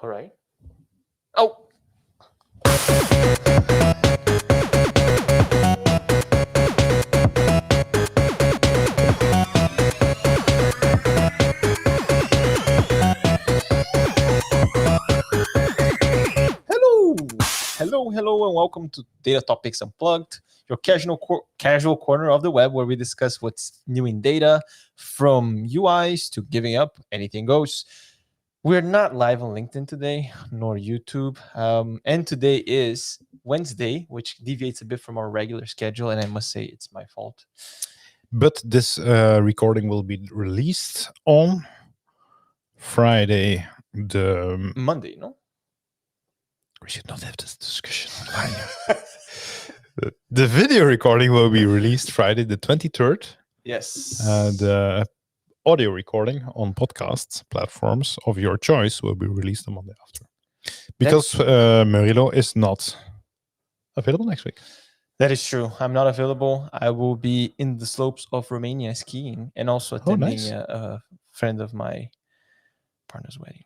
All right. Oh. Hello, and welcome to Datatopics Unplugged, your casual corner of the web where we discuss what's new in data, from UIs to giving up, anything goes. We're not live on LinkedIn today, nor YouTube, and today is Wednesday, which deviates a bit from our regular schedule, and I must say it's my fault. But this recording will be released on Friday. Monday, no? We should not have this discussion. The video recording will be released Friday the 23rd. Yes. The audio recording on podcast platforms of your choice will be released the Monday after. Because Murilo is not available next week. That is true. I'm not available. I will be in the slopes of Romania skiing and also attending nice. a friend of my partner's wedding.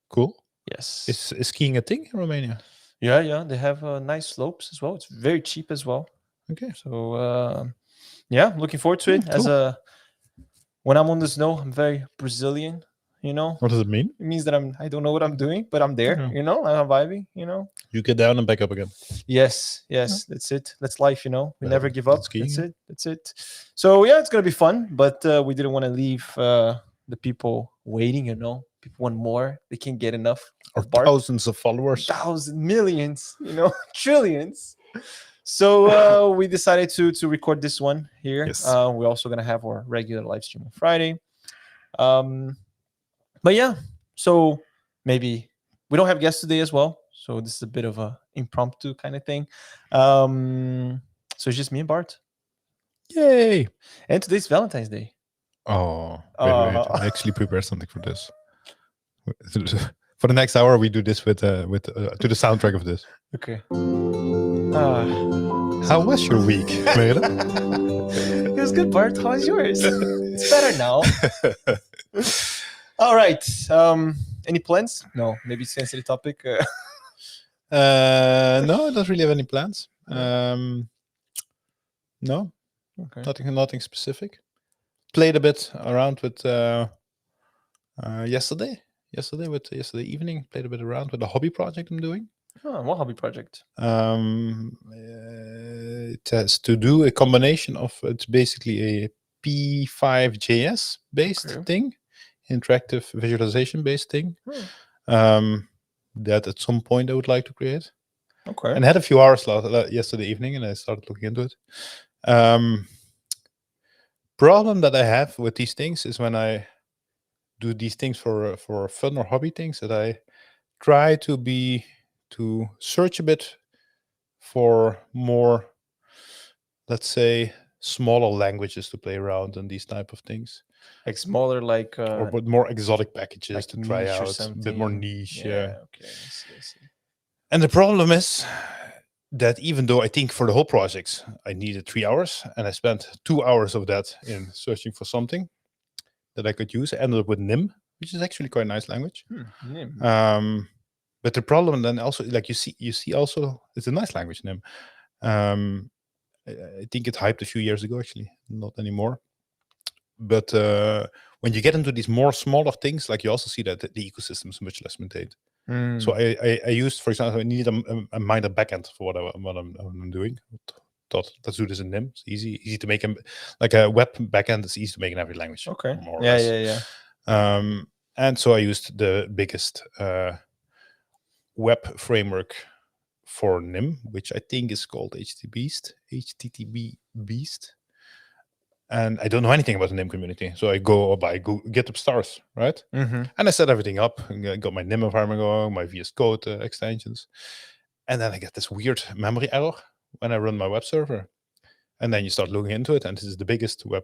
Cool. Yes. Is skiing a thing in Romania? Yeah. They have nice slopes as well. It's very cheap as well. Okay. So, looking forward to it. Cool. When I'm on the snow, I'm very Brazilian, you know? What does it mean? It means that I don't know what I'm doing, but I'm there, Okay. you know? I'm vibing, you know? You get down and back up again. Yes, that's it. That's life, you know? We never give up. Skiing. That's it. So, yeah, it's going to be fun, but we didn't want to leave the people waiting, you know? People want more. They can't get enough. Or thousands of followers. Millions, you know? Trillions. So we decided to record this one here. Yes. We're also going to have our regular live stream on Friday. But yeah, so maybe we don't have guests today as well. So this is a bit of a impromptu kind of thing. So it's just me and Bart. Yay! And today's Valentine's Day. Oh, wait. I actually prepared something for this. For the next hour, we do this with to the soundtrack of this. Okay. How was your week, Mera? It was good, Bart. How was yours? It's better now. All right. Any plans? No. Maybe sensitive topic. No, I don't really have any plans. No. Okay. Nothing specific. Played a bit around with yesterday evening. Played a bit around with a hobby project I'm doing. Oh, what hobby project? It has to do a combination of, it's basically a P5JS based thing, interactive visualization based thing. That at some point I would like to create. Okay. And I had a few hours yesterday evening, and I started looking into it. Problem that I have with these things is when I do these things for fun or hobby things, that I try to search a bit for more, let's say, smaller languages to play around and these type of things. Like smaller, or but more exotic packages like to try out, a bit more something. niche. Yeah. Okay. I see. And the problem is that even though I think for the whole project I needed 3 hours, and I spent 2 hours of that in searching for something that I could use, I ended up with Nim, which is actually quite a nice language. Nim. But the problem then also, like you see also, it's a nice language, Nim. I think it hyped a few years ago, actually, not anymore. But when you get into these more smaller things, like you also see that the ecosystem is much less maintained. So I used, for example, I needed a minor backend for what I'm doing. Thought, let's do this in Nim. It's easy to make like a web backend. It's easy to make in every language. Okay. More or less. And so I used the biggest web framework for Nim, which I think is called HTTP Beast. And I don't know anything about the Nim community, so I go by GitHub stars, right? And I set everything up, and got my Nim environment going, my VS Code extensions, and then I get this weird memory error when I run my web server. And then you start looking into it, and this is the biggest web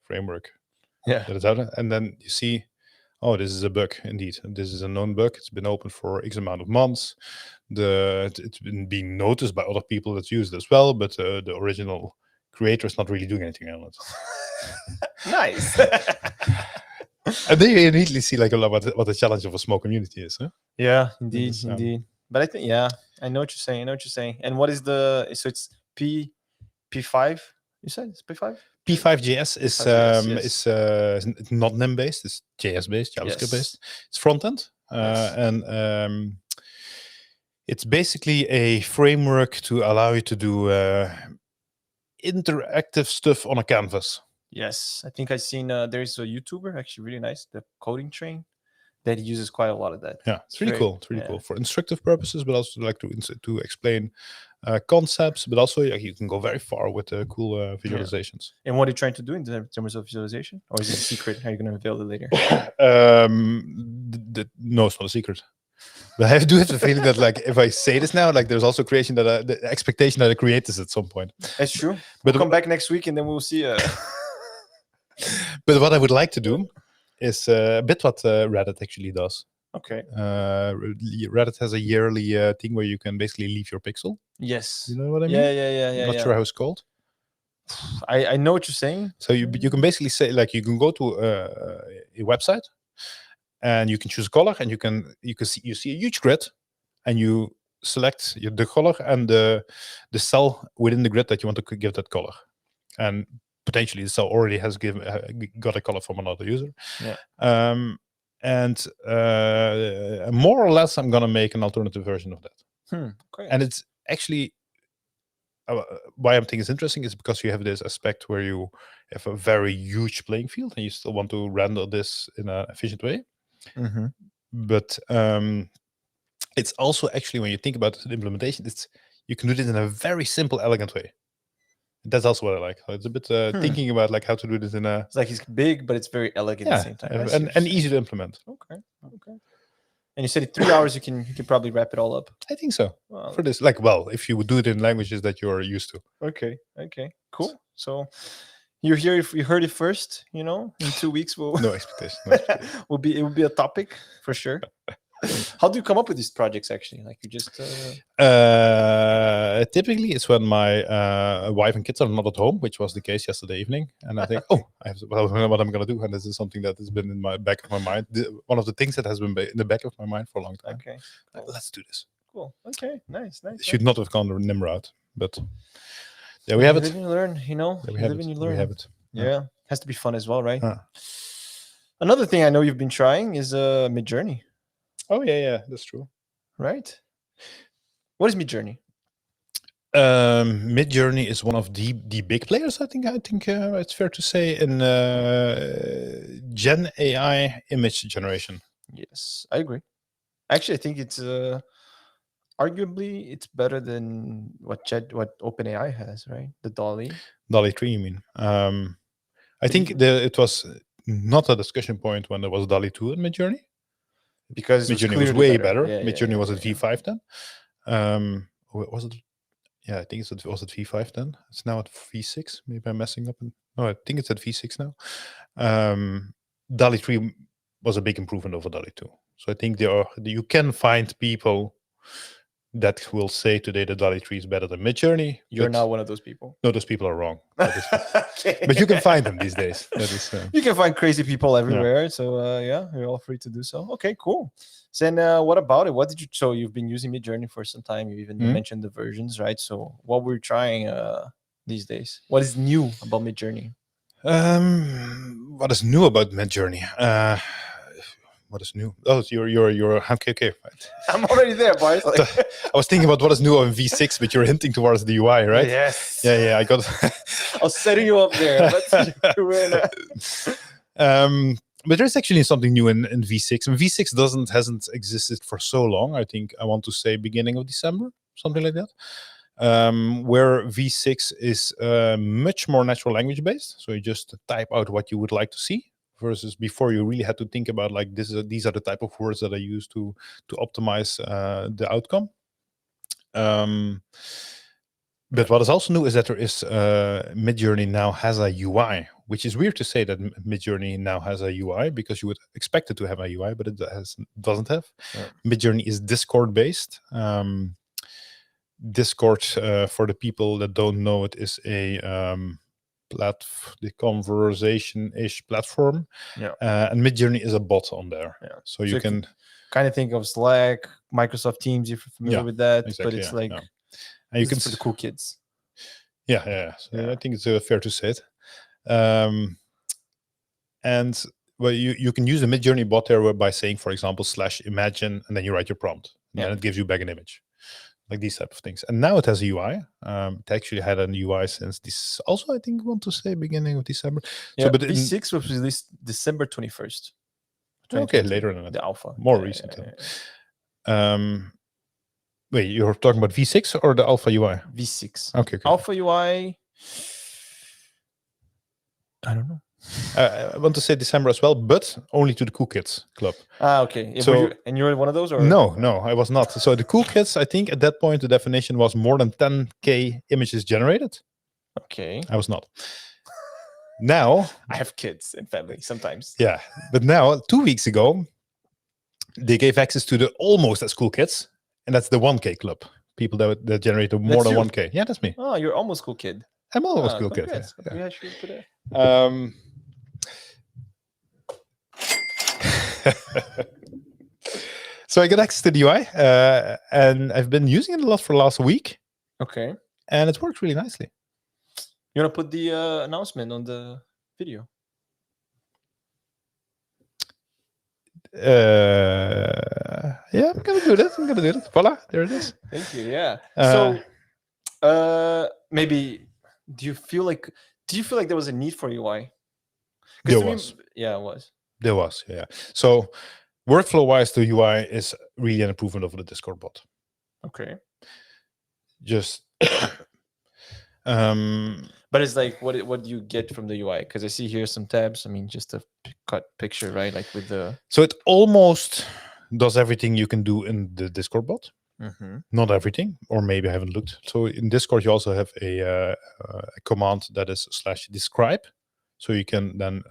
framework that is out there. And then you see, oh, this is a bug indeed. This is a known bug. It's been open for X amount of months. It's been being noticed by other people that use it as well, but the original creator is not really doing anything on it. Nice. And then you immediately see like a lot what the challenge of a small community is. Huh? Yeah, indeed, is, indeed. But I think, yeah, I know what you're saying. I know what you're saying. And what is the? So it's P5. You said it's P5. P5.js is P5.js, yes. it's not NIM based. It's JS based, JavaScript based. Yes. It's front end, Yes. and it's basically a framework to allow you to do interactive stuff on a canvas. Yes, I think I've seen. There's a YouTuber actually really nice, the Coding Train, that he uses quite a lot of that. Yeah, it's really cool. It's really yeah. cool for instructive purposes, but also like to explain concepts. But also you can go very far with cool visualizations. And what are you trying to do in terms of visualization, or is it a secret? How are you going to reveal it later? No, it's not a secret. But I do have the feeling that like if I say this now, like there's also creation that the expectation that I create this at some point. That's true. But We'll come back next week and then we'll see. But what I would like to do is a bit what Reddit actually does. Okay. Reddit has a yearly thing where you can basically leave your pixel. Yes. You know what I mean? Yeah. Not sure how it's called. I know what you're saying. So you can basically say like you can go to a website and you can choose a color and you see a huge grid and you select the color and the cell within the grid that you want to give that color, and potentially the cell already has got a color from another user. Yeah. And more or less I'm gonna make an alternative version of that. Okay. And it's actually why I'm thinking it's interesting is because you have this aspect where you have a very huge playing field and you still want to render this in an efficient way. Mm-hmm. But it's also actually, when you think about the implementation, you can do this in a very simple, elegant way. That's also what I like. It's a bit thinking about like how to do this in a. It's like it's big, but it's very elegant at the same time. And easy to implement. Okay. And you said in 3 hours you can probably wrap it all up. I think so. For this, like, well, if you would do it in languages that you're used to. Okay. Cool. So you heard it first. You know, in 2 weeks we'll no expectation. it will be a topic for sure. How do you come up with these projects actually? Like you just typically it's when my wife and kids are not at home, which was the case yesterday evening, and I think, I have what I'm gonna do, and this is something that has been in my back of my mind. One of the things that has been in the back of my mind for a long time. Okay, cool. Let's do this. Cool. Okay, nice. Should not have gone the NIM route, but yeah, we have it. Live and you learn, you know. We have it. Yeah, has to be fun as well, right? Another thing I know you've been trying is Midjourney. Oh yeah, that's true. Right. What is Midjourney? Midjourney is one of the big players. I think it's fair to say in Gen AI image generation. Yes, I agree. Actually, I think it's arguably it's better than what OpenAI has, right? The DALL-E 3, you mean? I think it was not a discussion point when there was DALL-E 2 in Midjourney. Because Midjourney was way better. Midjourney was at V5 then. Was it? Yeah, I think was at V5 then. It's now at V6. Maybe I'm messing up. No, I think it's at V6 now. DALL-E 3 was a big improvement over DALL-E 2. So I think you can find people that will say today that DALL-E 3 is better than Midjourney. You're now one of those people. No, those people are wrong. Okay. But you can find them these days. That is, you can find crazy people everywhere. Yeah. So you're all free to do so. Okay, cool. So then what about it? What did you? So you've been using Midjourney for some time. You even mentioned the versions, right? So what we're trying these days? What is new about Midjourney? What is new about Midjourney? What is new? Oh, you're okay. I'm already there, Bart. I was thinking about what is new on V6, but you're hinting towards the UI, right? Yes. Yeah. I got. I was setting you up there. But there's actually something new in V6. And V6 hasn't existed for so long. I think I want to say beginning of December, something like that. Where V6 is much more natural language based. So you just type out what you would like to see. Versus before, you really had to think about like these are the type of words that I use to optimize the outcome. But what is also new is that there is Midjourney now has a UI, which is weird to say that Midjourney now has a UI because you would expect it to have a UI, but it doesn't have. Yeah. Midjourney is Discord based. Discord, for the people that don't know, it is a the conversation-ish platform. Yeah. And Midjourney is a bot on there. Yeah. So you can kind of think of Slack, Microsoft Teams, if you're familiar with that. But it's like and you can for the cool kids. Yeah. So I think it's fair to say it. And well, you can use the Midjourney bot there by saying, for example, /imagine, and then you write your prompt, and then it gives you back an image, like these type of things. And now it has a UI. It actually had an UI since this. Also, I think want to say beginning of December. Yeah, so, but V6 was released December 21st. Okay, later than that. The alpha, more recent. Wait, you're talking about V6 or the Alpha UI? V6. Okay. Alpha UI. I don't know. I want to say December as well, but only to the Cool Kids Club. Okay. So, and you're one of those, or no, I was not. So the Cool Kids, I think at that point the definition was more than 10K images generated. Okay. I was not. Now I have kids and family sometimes. Yeah, but now 2 weeks ago they gave access to the almost as cool kids, and that's the 1K club. People that generated more than 1K. Yeah, that's me. Oh, you're almost cool kid. I'm almost cool kid. Yeah. So I got access to the UI, and I've been using it a lot for the last week. Okay. And it works really nicely. You want to put the announcement on the video? Yeah, I'm gonna do that. Voila, there it is. Thank you. Yeah. Maybe do you feel like there was a need for UI? There was. Yeah, it was. There was. Yeah. So workflow wise, the UI is really an improvement over the Discord bot. Okay. Just but it's like what do you get from the UI? Because I see here some tabs. I mean, just a cut picture, right? Like with the. So it almost does everything you can do in the Discord bot. Mm-hmm. Not everything, or maybe I haven't looked. So in Discord, you also have a command that is /describe. So you can then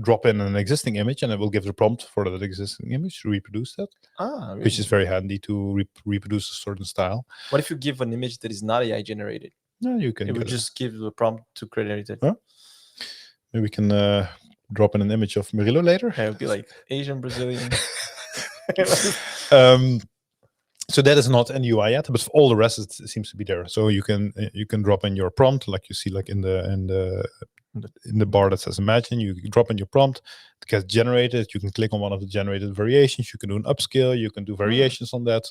drop in an existing image, and it will give the prompt for that existing image to reproduce that. Really? Which is very handy to reproduce a certain style. What if you give an image that is not AI generated? No, you can. It would just give the prompt to create it. Huh? Maybe we can drop in an image of Murillo later. Yeah, it would be like Asian Brazilian. So that is not an UI yet, but for all the rest it seems to be there. So you can drop in your prompt, like you see, like in the bar that says imagine. You drop in your prompt, it gets generated. You can click on one of the generated variations. You can do an upscale. You can do variations on that.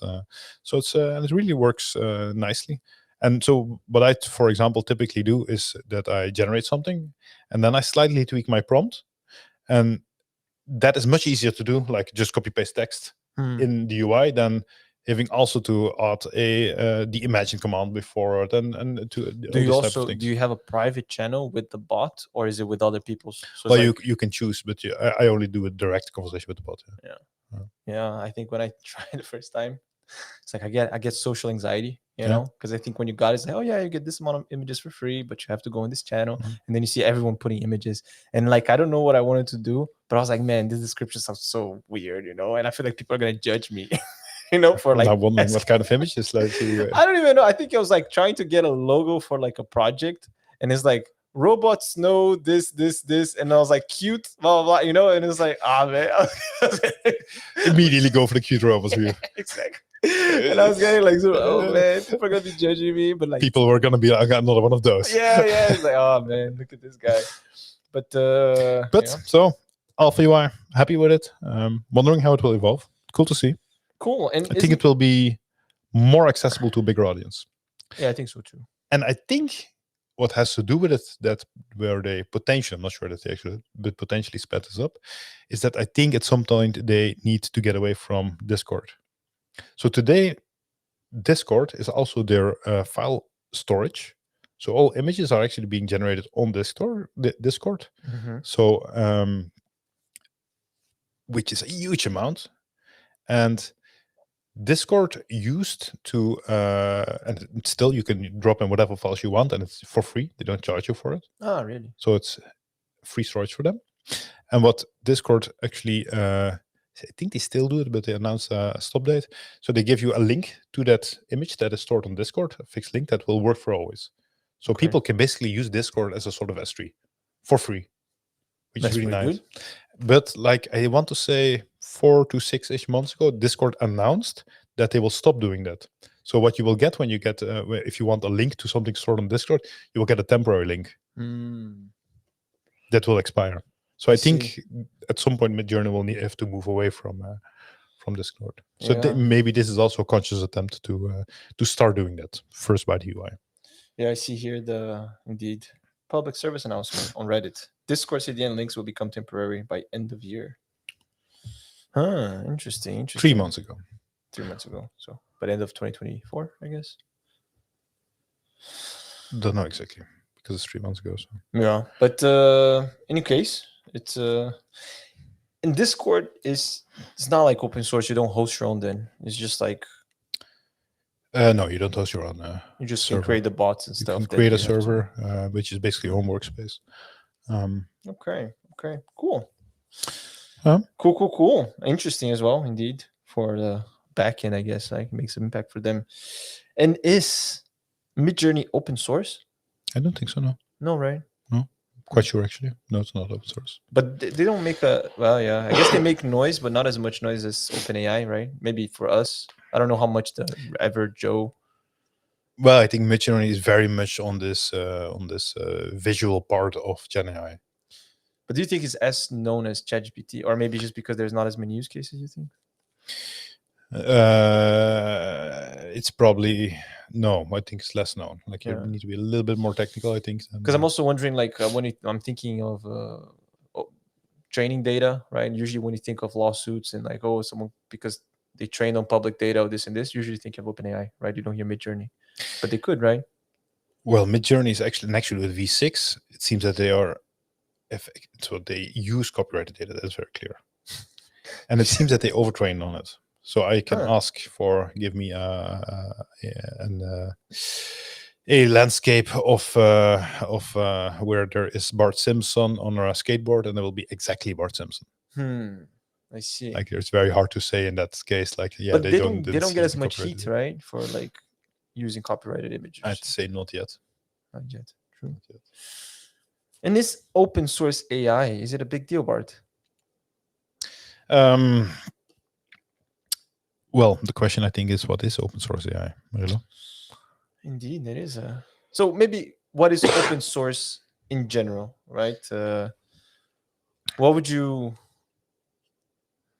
So it's and it really works nicely. And so what I, for example, typically do is that I generate something, and then I slightly tweak my prompt, and that is much easier to do. Like just copy paste text in the UI than having also to add the imagine command before it and to do you have a private channel with the bot, or is it with other people's? So well, you can choose, but I only do a direct conversation with the bot. Yeah. I think when I tried the first time, it's like I get social anxiety, you know, because I think when you got it, it's like, oh yeah, you get this amount of images for free, but you have to go in this channel, and then you see everyone putting images, and like I don't know what I wanted to do, but I was like, man, this description sounds so weird, you know, and I feel like people are gonna judge me. You know, for like, I'm wondering what kind of images. Like, I don't even know. I think I was like trying to get a logo for like a project, and it's like robots know this, and I was like cute, blah blah blah, you know, and it's like, man, immediately go for the cute robots view. Exactly. And I was getting like, oh man, people are gonna be judging me, but like people were gonna be, I got another one of those. Yeah, it's like, oh man, look at this guy. But so Alpha UI, happy with it. Wondering how it will evolve. Cool to see. Cool. And I think it will be more accessible to a bigger audience. Yeah, I think so too. And I think what has to do with it, that where they potentially, I'm not sure that they actually, but potentially sped this up, is that I think at some point they need to get away from Discord. So today, Discord is also their file storage. So all images are actually being generated on Discord. So, which is a huge amount. And Discord used to, and still you can drop in whatever files you want, and it's for free. They don't charge you for it. Oh, really? So it's free storage for them. And what Discord actually, I think they still do it, but they announced a stop date. So they give you a link to that image that is stored on Discord, a fixed link that will work for always. So Okay. people can basically use Discord as a sort of S3 for free, which That's is really pretty nice. good. But like I want to say 4 to 6-ish months ago, Discord announced that they will stop doing that. So what you will get when you get, if you want a link to something stored on Discord, you will get a temporary link that will expire. So I think at some point Midjourney will have to move away from Discord. So maybe this is also a conscious attempt to start doing that first by the UI. Yeah, I see here the indeed public service announcement on Reddit. Discord CDN links will become temporary by end of year. Huh, interesting. 3 months ago. 3 months ago. So by the end of 2024, I guess. Don't know exactly because it's 3 months ago. So. Yeah, but in any case, it's in Discord it's not like open source. You don't host your own. Then it's just like no, you don't host your own. you just server. can create the bots and stuff. You can create a server, which is basically your own workspace. Okay. Cool. Cool. Interesting as well, indeed, for the backend, I guess. Like makes an impact for them. And is Midjourney open source? I don't think so. No. No, right? No. Quite sure, actually. No, it's not open source. But they don't make a I guess they make noise, but not as much noise as OpenAI, right? Maybe for us. I don't know how much the average Joe. Well, I think Midjourney is very much on this visual part of Gen AI. But do you think it's as known as ChatGPT, or maybe just because there's not as many use cases? You think? It's probably no. I think it's less known. Like you need to be a little bit more technical. I think because I'm also wondering, like when I'm thinking of training data, right? Usually when you think of lawsuits and like someone because they trained on public data or this and this, usually think of OpenAI, right? You don't hear Midjourney, but they could, right? Well, Midjourney is actually with V6. It seems that they are, so they use copyrighted data. That's very clear, and it seems that they overtrain on it. So I can ask for give me a landscape of where there is Bart Simpson on a skateboard, and there will be exactly Bart Simpson. I see. Like it's very hard to say in that case. Like but they don't get as much heat, right? For like using copyrighted images. I'd say not yet. Not yet. True. Not yet. And this open source AI, is it a big deal, Bart? Well, the question I think is, what is open source AI? Indeed, it is. So maybe what is open source in general, right? What would you?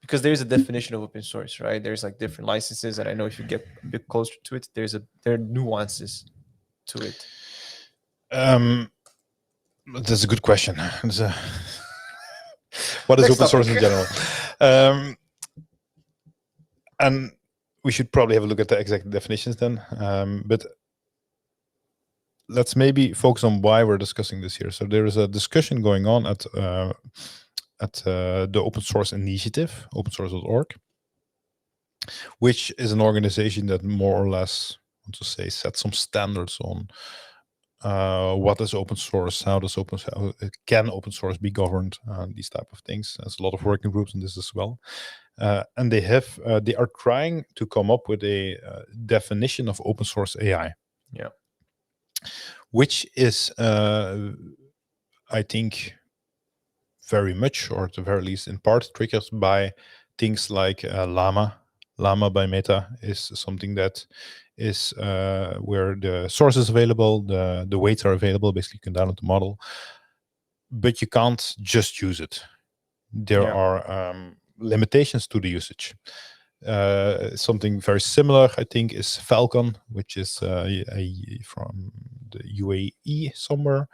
Because there's a definition of open source, right? There's like different licenses, and I know if you get a bit closer to it, there are nuances to it. That's a good question. What is open source in general? And we should probably have a look at the exact definitions then. But let's maybe focus on why we're discussing this here. So there is a discussion going on at the Open Source Initiative, opensource.org, which is an organization that more or less, I want to say, sets some standards on what is open source, how can open source be governed, these type of things. There's a lot of working groups on this as well. And they are trying to come up with a definition of open source AI. Yeah. Which is, I think, very much, or at the very least in part, triggered by things like Llama. Llama by Meta is something that is where the source is available, the weights are available. Basically, you can download the model, but you can't just use it. There are limitations to the usage. Something very similar, I think, is Falcon, which is from the UAE somewhere,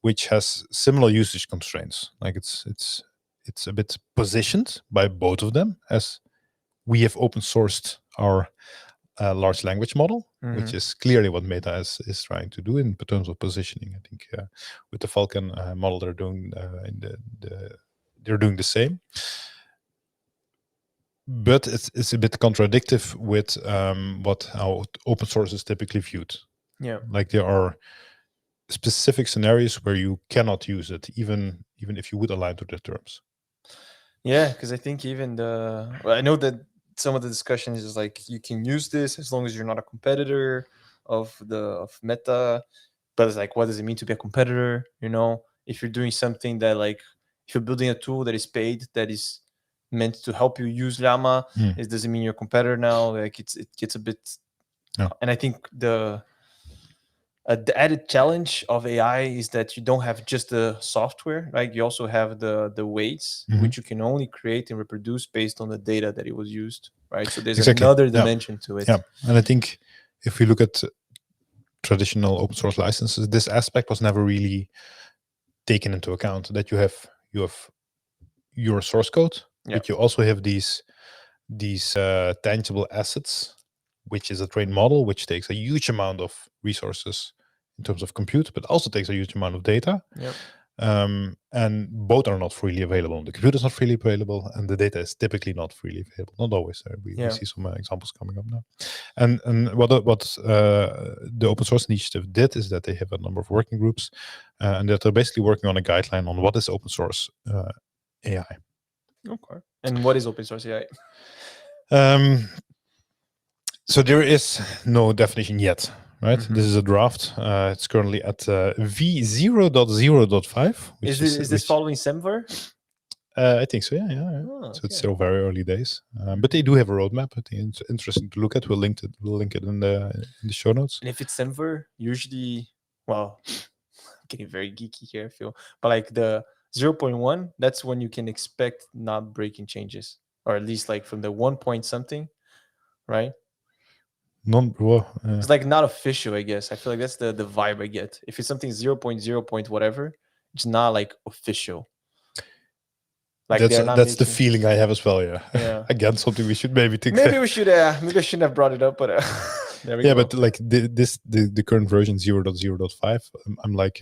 which has similar usage constraints. Like it's a bit positioned by both of them as we have open sourced our large language model, which is clearly what Meta is trying to do in terms of positioning. I think with the Falcon model, they're doing they're doing the same. But it's a bit contradictory with how open source is typically viewed. Yeah, like there are specific scenarios where you cannot use it, even if you would align to the terms. Yeah, because I think even I know that some of the discussions is like you can use this as long as you're not a competitor of Meta. but it's like, what does it mean to be a competitor? You know, if you're doing something that like, if you're building a tool that is paid, that is meant to help you use Llama, it doesn't mean you're a competitor now. Like it gets a bit, and I think the added challenge of AI is that you don't have just the software, right? You also have the weights, which you can only create and reproduce based on the data that it was used, right? So there's another dimension to it. Yeah, and I think if we look at traditional open source licenses, this aspect was never really taken into account. That you have your source code, but you also have these tangible assets, which is a trained model, which takes a huge amount of resources in terms of compute, but also takes a huge amount of data. And both are not freely available. The computer is not freely available, and the data is typically not freely available. Not always. We see some examples coming up now. And what the open source initiative did is that they have a number of working groups, and that they're basically working on a guideline on what is open source AI. Okay. And what is open source AI? So there is no definition yet, right? This is a draft. It's currently at v0.0.5. Is this following Semver? I think so, yeah. So it's still very early days, but they do have a roadmap. I think it's interesting to look at. We'll link it in the show notes. And if it's Semver, usually, well, I'm getting very geeky here, I feel, but like the 0.1, that's when you can expect not breaking changes, or at least like from the 1 point something, right? It's like not official, I guess. I feel like that's the vibe I get. If it's something 0.0 point whatever, it's not like official. Like that's the feeling I have as well. Yeah. Again, something we should maybe think. Maybe we should. Maybe I shouldn't have brought it up, but there we go. But like the current version 0.0.5, I'm like,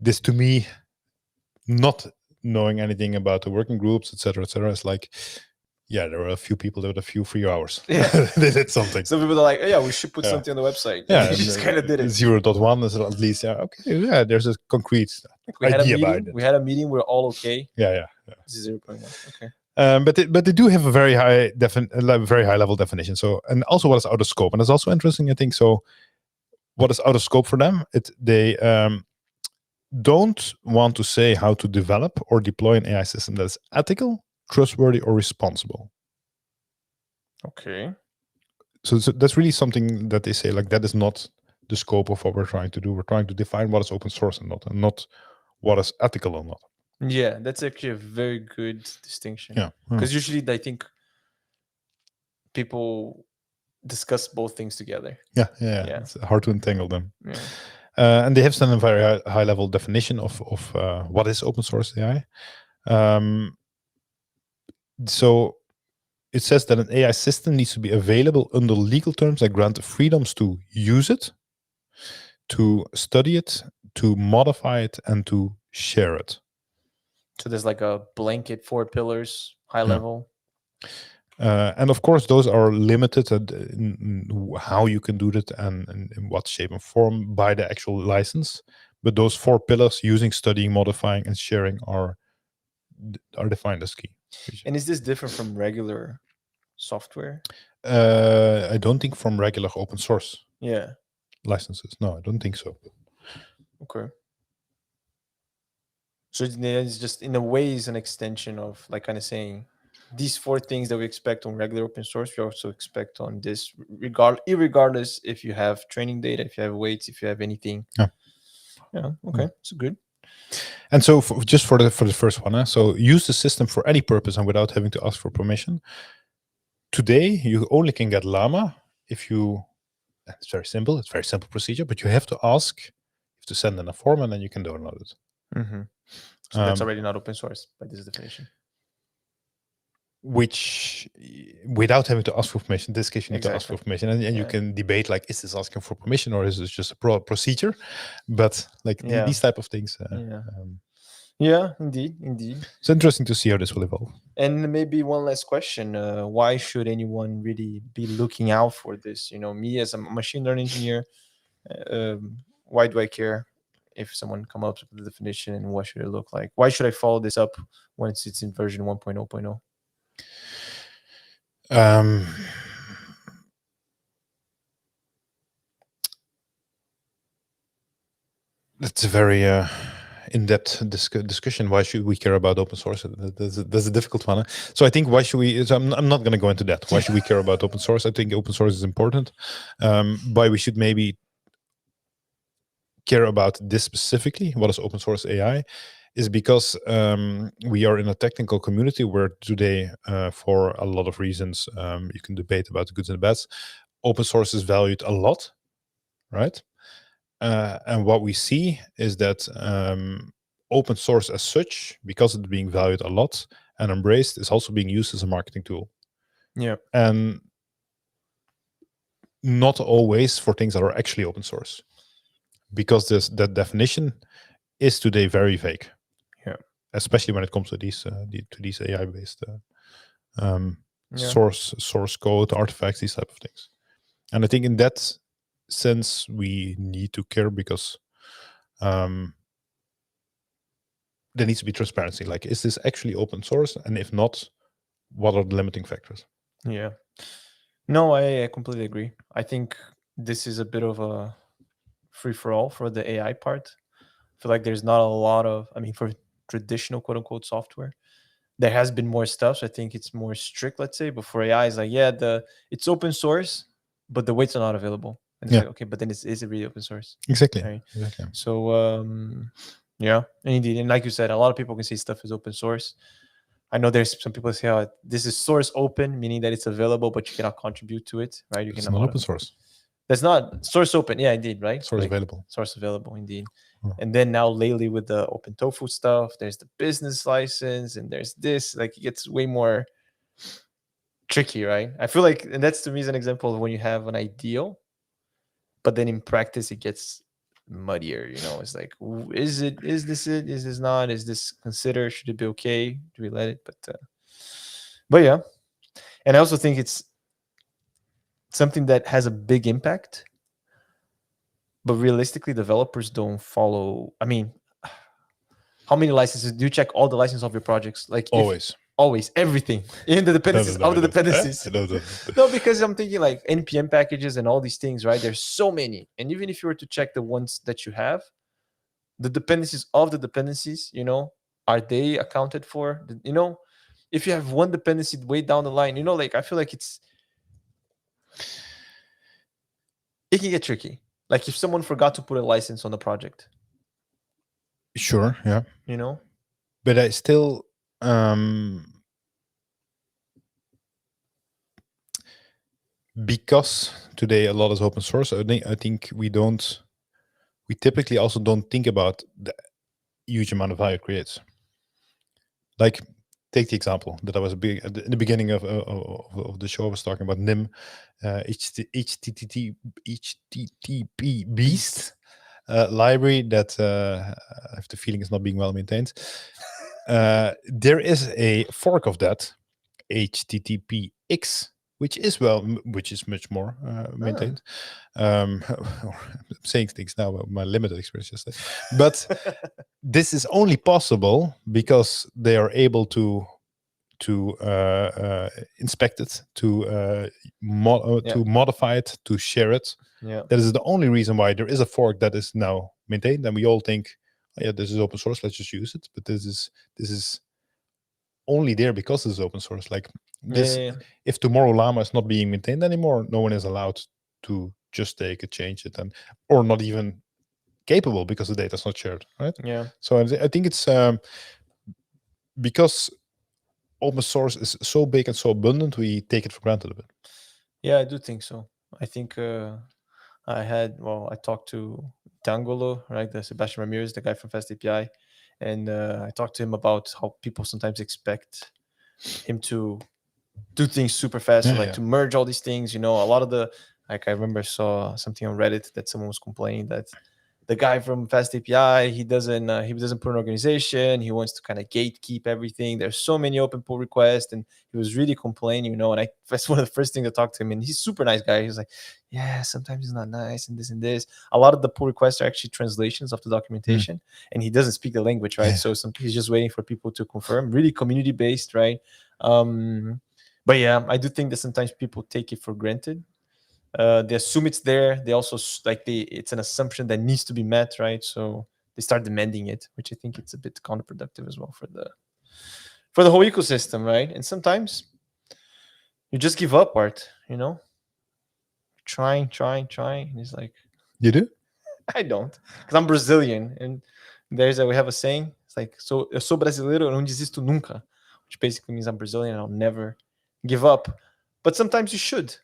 this to me, not knowing anything about the working groups, etc., is like, yeah, there were a few people that had a few free hours. They did something. Some people are like, yeah, we should put something on the website. Yeah, you just kind of did it. 0.1 is at least, there's a concrete idea about it. We had a meeting. We're all okay. Yeah. This is 0.1. Okay. But they do have a very high level definition. So, and also what is out of scope, and that's also interesting, I think. So, what is out of scope for them? They don't want to say how to develop or deploy an AI system that is ethical, trustworthy, or responsible. Okay. So that's really something that they say, like, that is not the scope of what we're trying to do. We're trying to define what is open source and not what is ethical or not. Yeah, that's actually a very good distinction. Yeah. Because usually I think people discuss both things together. Yeah. It's hard to entangle them. Yeah. And they have done a very high level definition of what is open source AI. So it says that an AI system needs to be available under legal terms that grant the freedoms to use it, to study it, to modify it, and to share it. So there's like a blanket 4 pillars, high level. And of course, those are limited in how you can do that and in what shape and form by the actual license. But those 4 pillars, using, studying, modifying, and sharing, are defined as key. And is this different from regular software? I don't think from regular open source licenses. No, I don't think so. Okay. So it's just, in a way, is an extension of, like, kind of saying these 4 things that we expect on regular open source, we also expect on this, irregardless if you have training data, if you have weights, if you have anything. Yeah. Okay. It's good. And so just for the first one, so use the system for any purpose and without having to ask for permission. Today, you only can get Llama if you, it's very simple. It's a very simple procedure, but you have to ask, you have to send in a form, and then you can download it. So that's already not open source by this definition. Which, without having to ask for permission, in this case, you need to ask for permission, and you can debate, like, is this asking for permission or is this just a procedure? But like these type of things. Yeah, indeed. It's interesting to see how this will evolve. And maybe one last question: why should anyone really be looking out for this? Me as a machine learning engineer, why do I care if someone comes up with the definition, and what should it look like? Why should I follow this up once it's in version 1.0.0? That's a very in-depth discussion. Why should we care about open source? That's a difficult one. So I think why should we? So I'm not going to go into that. Why should we care about open source? I think open source is important. Why we should maybe care about this specifically, what is open source AI, is because we are in a technical community where today, for a lot of reasons, you can debate about the goods and the bads. Open source is valued a lot, right? And what we see is that open source as such, because it's being valued a lot and embraced, is also being used as a marketing tool. Yeah. And not always for things that are actually open source, because that definition is today very vague. Yeah. Especially when it comes to these AI-based Yeah. source code artifacts, these type of things. And I think in that sense we need to care, because there needs to be transparency. Like, is this actually open source? And if not, what are the limiting factors? Yeah. No, I completely agree. I think this is a bit of a free for all for the AI part. I feel like there's not a lot of, I mean, for traditional quote unquote software, there has been more stuff. So I think it's more strict, let's say. But for AI, it's like, yeah, it's open source, but the weights are not available. And it's Yeah. like, okay, but then is it really open source? Exactly. Right. Exactly. So yeah, indeed. And like you said, a lot of people can say stuff is open source. I know there's some people say, oh, this is source open, meaning that it's available, but you cannot contribute to it, right? You It's cannot not open source. That's not source open. Yeah, indeed, right? Source available. Source available, indeed. Oh. And then now lately with the open tofu stuff, there's the business license and there's this, like it gets way more tricky, right? I feel like, and that's to me is an example of when you have an ideal, but then in practice it gets muddier, you know. It's like, is this it? Is this not? Is this considered? Should it be okay? Do we let it? But yeah. And I also think it's something that has a big impact, but realistically developers don't follow. I mean, how many licenses do you check? All the licenses of your projects? Like always everything in the dependencies of the dependencies. No, because I'm thinking like npm packages and all these things, right? There's so many, and even if you were to check the ones that you have, the dependencies of the dependencies, you know, are they accounted for? You know, if you have one dependency way down the line, you know, like I feel like it can get tricky. Like if someone forgot to put a license on the project. Sure, yeah. You know? But I still because today a lot is open source, I think we typically also don't think about the huge amount of value it creates. Like, take the example that I was big at the beginning of the show. I was talking about NIM, HTTP beast library that I have the feeling is not being well maintained. There is a fork of that, HTTPX, which is much more maintained. I'm saying things now about my limited experience yesterday, but this is only possible because they are able to inspect it, to modify it, to share it. Yeah, that is the only reason why there is a fork that is now maintained, and we all think, oh, yeah, this is open source, let's just use it. But this is only there because it's open source. Like this, if tomorrow Llama is not being maintained anymore, no one is allowed to just take it, change it, or not even capable because the data is not shared, right? Yeah. So I think it's because open source is so big and so abundant, we take it for granted a bit. Yeah, I do think so. I think I talked to Tangolo, right? The Sebastian Ramirez, the guy from Fast API, and I talked to him about how people sometimes expect him to do things super fast, to merge all these things. You know, a lot of I remember saw something on Reddit that someone was complaining that the guy from Fast API, he doesn't put an organization. He wants to kind of gatekeep everything. There's so many open pull requests, and he was really complaining, you know. And that's one of the first things I talked to him, and he's a super nice guy. He was like, yeah, sometimes it's not nice, and this and this. A lot of the pull requests are actually translations of the documentation, and he doesn't speak the language, right? So he's just waiting for people to confirm. Really community based, right? But yeah, I do think that sometimes people take it for granted. They assume it's there. They also it's an assumption that needs to be met, right? So they start demanding it, which I think it's a bit counterproductive as well for the whole ecosystem, right? And sometimes you just give up, Art. Trying. And it's like, You do? I don't, because I'm Brazilian, and we have a saying. It's like, eu sou brasileiro, eu não desisto nunca, which basically means I'm Brazilian and I'll never give up. But sometimes you should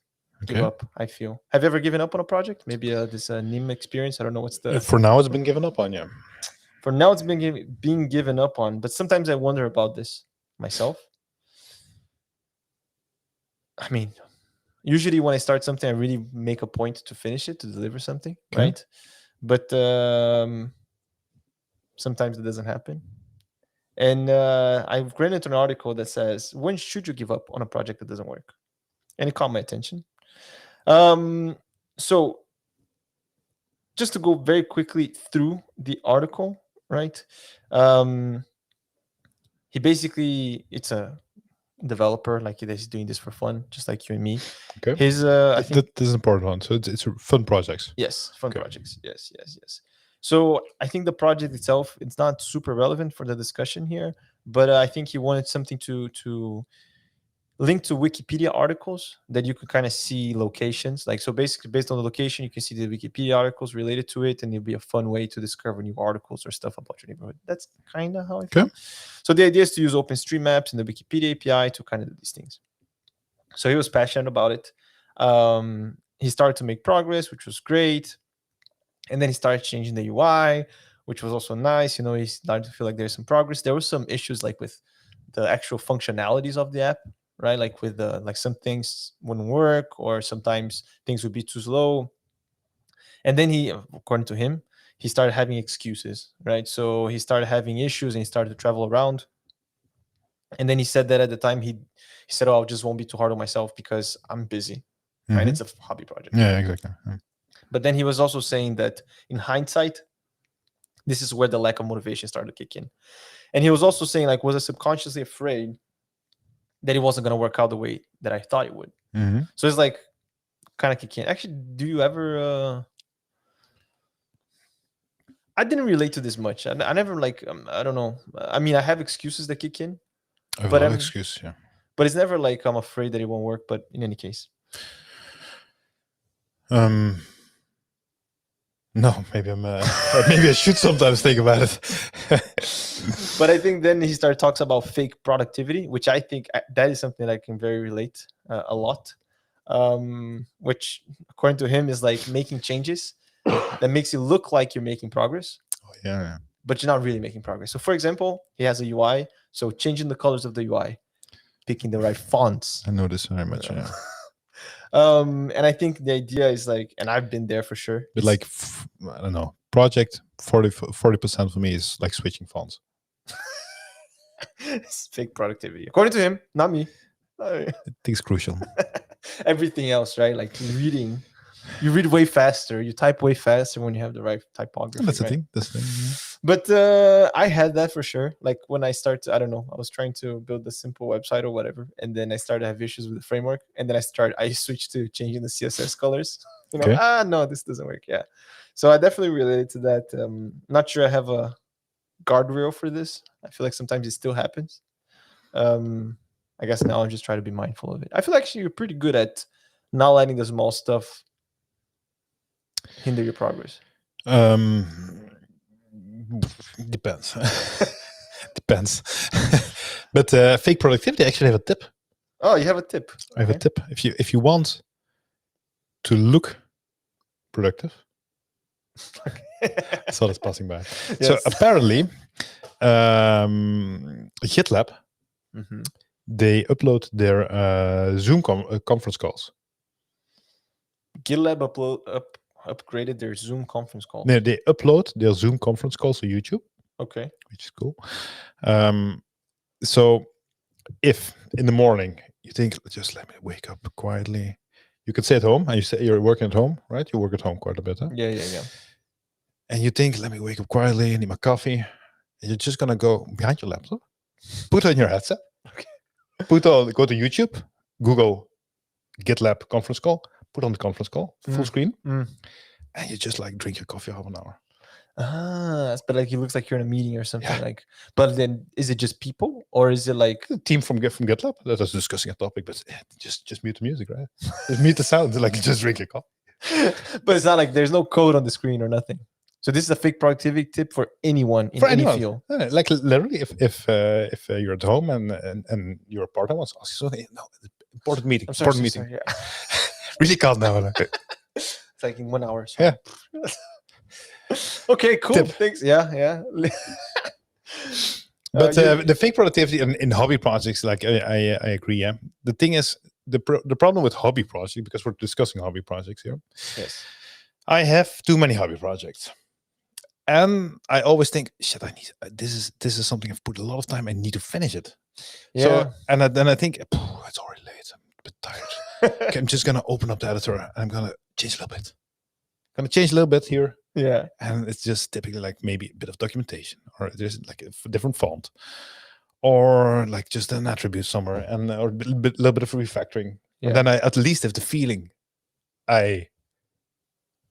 give Okay. up, I feel. Have you ever given up on a project? Maybe this NIM experience. I don't know what's the. For now, it's been given up on, yeah. For now, it's been being given up on. But sometimes I wonder about this myself. I mean, usually when I start something, I really make a point to finish it, to deliver something, Okay. right? But sometimes it doesn't happen. And I've ran into an article that says, when should you give up on a project that doesn't work? And it caught my attention. So just to go very quickly through the article, right? He basically, it's a developer, like he's doing this for fun, just like you and me. Okay. His, I think That is an important one. So it's fun projects. Yes, fun Okay. projects. Yes. So I think the project itself, it's not super relevant for the discussion here, but I think he wanted something to link to Wikipedia articles that you could kind of see locations. Like, so basically based on the location, you can see the Wikipedia articles related to it, and it'll be a fun way to discover new articles or stuff about your neighborhood. That's kind of how I feel. Okay. So the idea is to use OpenStreetMaps and the Wikipedia API to kind of do these things. So he was passionate about it. He started to make progress, which was great. And then he started changing the UI, which was also nice. He started to feel like there's some progress. There were some issues like with the actual functionalities of the app, right? Like with like some things wouldn't work, or sometimes things would be too slow. And then he, according to him, he started having excuses, right? So he started having issues and he started to travel around. And then he said that at the time he said, "Oh, I just won't be too hard on myself because I'm busy." Right? It's a hobby project. Yeah, exactly. Yeah. But then he was also saying that in hindsight, this is where the lack of motivation started to kick in. And he was also saying, like, was I subconsciously afraid that it wasn't going to work out the way that I thought it would? So it's like kind of kick in. Actually, do you ever... I didn't relate to this much. I never like, I don't know. I mean, I have excuses that kick in. I have But a lot I'm- of excuse, yeah. But it's never like I'm afraid that it won't work. But in any case, No, maybe maybe I should sometimes think about it. but I think then he talks about fake productivity, which I think that is something that I can very relate a lot. Which, according to him, is like making changes that makes it look like you're making progress, Oh, yeah. but you're not really making progress. So, for example, he has a UI, so changing the colors of the UI, picking the right fonts. I know this very much, yeah. And I think the idea is like, and I've been there for sure. But like, I don't know, project 40% for me is like switching fonts. It's fake productivity, according to him, not me. I think it's crucial. Everything else, right? Like reading, you read way faster, you type way faster when you have the right typography. That's the right? thing. That's the thing. Yeah. But I had that for sure. Like when I started, I don't know, I was trying to build a simple website or whatever, and then I started to have issues with the framework, and then I switched to changing the CSS colors. Okay. No, this doesn't work. Yeah, so I definitely related to that. Not sure I have a guardrail for this. I feel like sometimes it still happens. I guess now I'm just trying to be mindful of it. I feel actually you're pretty good at not letting the small stuff hinder your progress. Depends. Depends. But fake productivity, I actually have a tip. Oh, you have a tip. I have a tip. If you want to look productive, I saw this passing by. Yes. So apparently, GitLab, they upload their Zoom conference calls. GitLab upgraded their Zoom conference call. No, they upload their Zoom conference calls to YouTube. Okay. Which is cool. So if in the morning you think, just let me wake up quietly, you can stay at home and you say you're working at home, right? You work at home quite a bit, huh? Yeah. And you think, let me wake up quietly, need my coffee. And you're just gonna go behind your laptop, put on your headset, go to YouTube, Google GitLab conference call, put on the conference call, full Mm. screen, Mm. and you just like drink your coffee half an hour. But like it looks like you're in a meeting or something. Yeah. Like, but then is it just people or is it like The team from GitLab that was discussing a topic, but just mute the music, right? Just mute the sound, like just drink your coffee. but it's not like there's no code on the screen or nothing. So this is a fake productivity tip for anyone in any field. Like literally, if you're at home and your partner wants to ask you something, no, important meeting, I'm sorry, important so meeting. sorry, yeah. Really can't now. It's like in 1 hour. So. Yeah. Okay, cool. Tip. Thanks. Yeah. But the fake productivity in hobby projects, like I agree. Yeah. The thing is, the problem with hobby projects, because we're discussing hobby projects here. Yes. I have too many hobby projects, and I always think, shit, I need this is something I've put a lot of time. I need to finish it. Yeah. So then I think it's already late. I'm a bit tired. Okay, I'm just gonna open up the editor and I'm gonna change a little bit. Gonna change a little bit here. Yeah. And it's just typically like maybe a bit of documentation, or there's like a different font, or like just an attribute somewhere, and or a little bit of refactoring. Yeah. And then I at least have the feeling I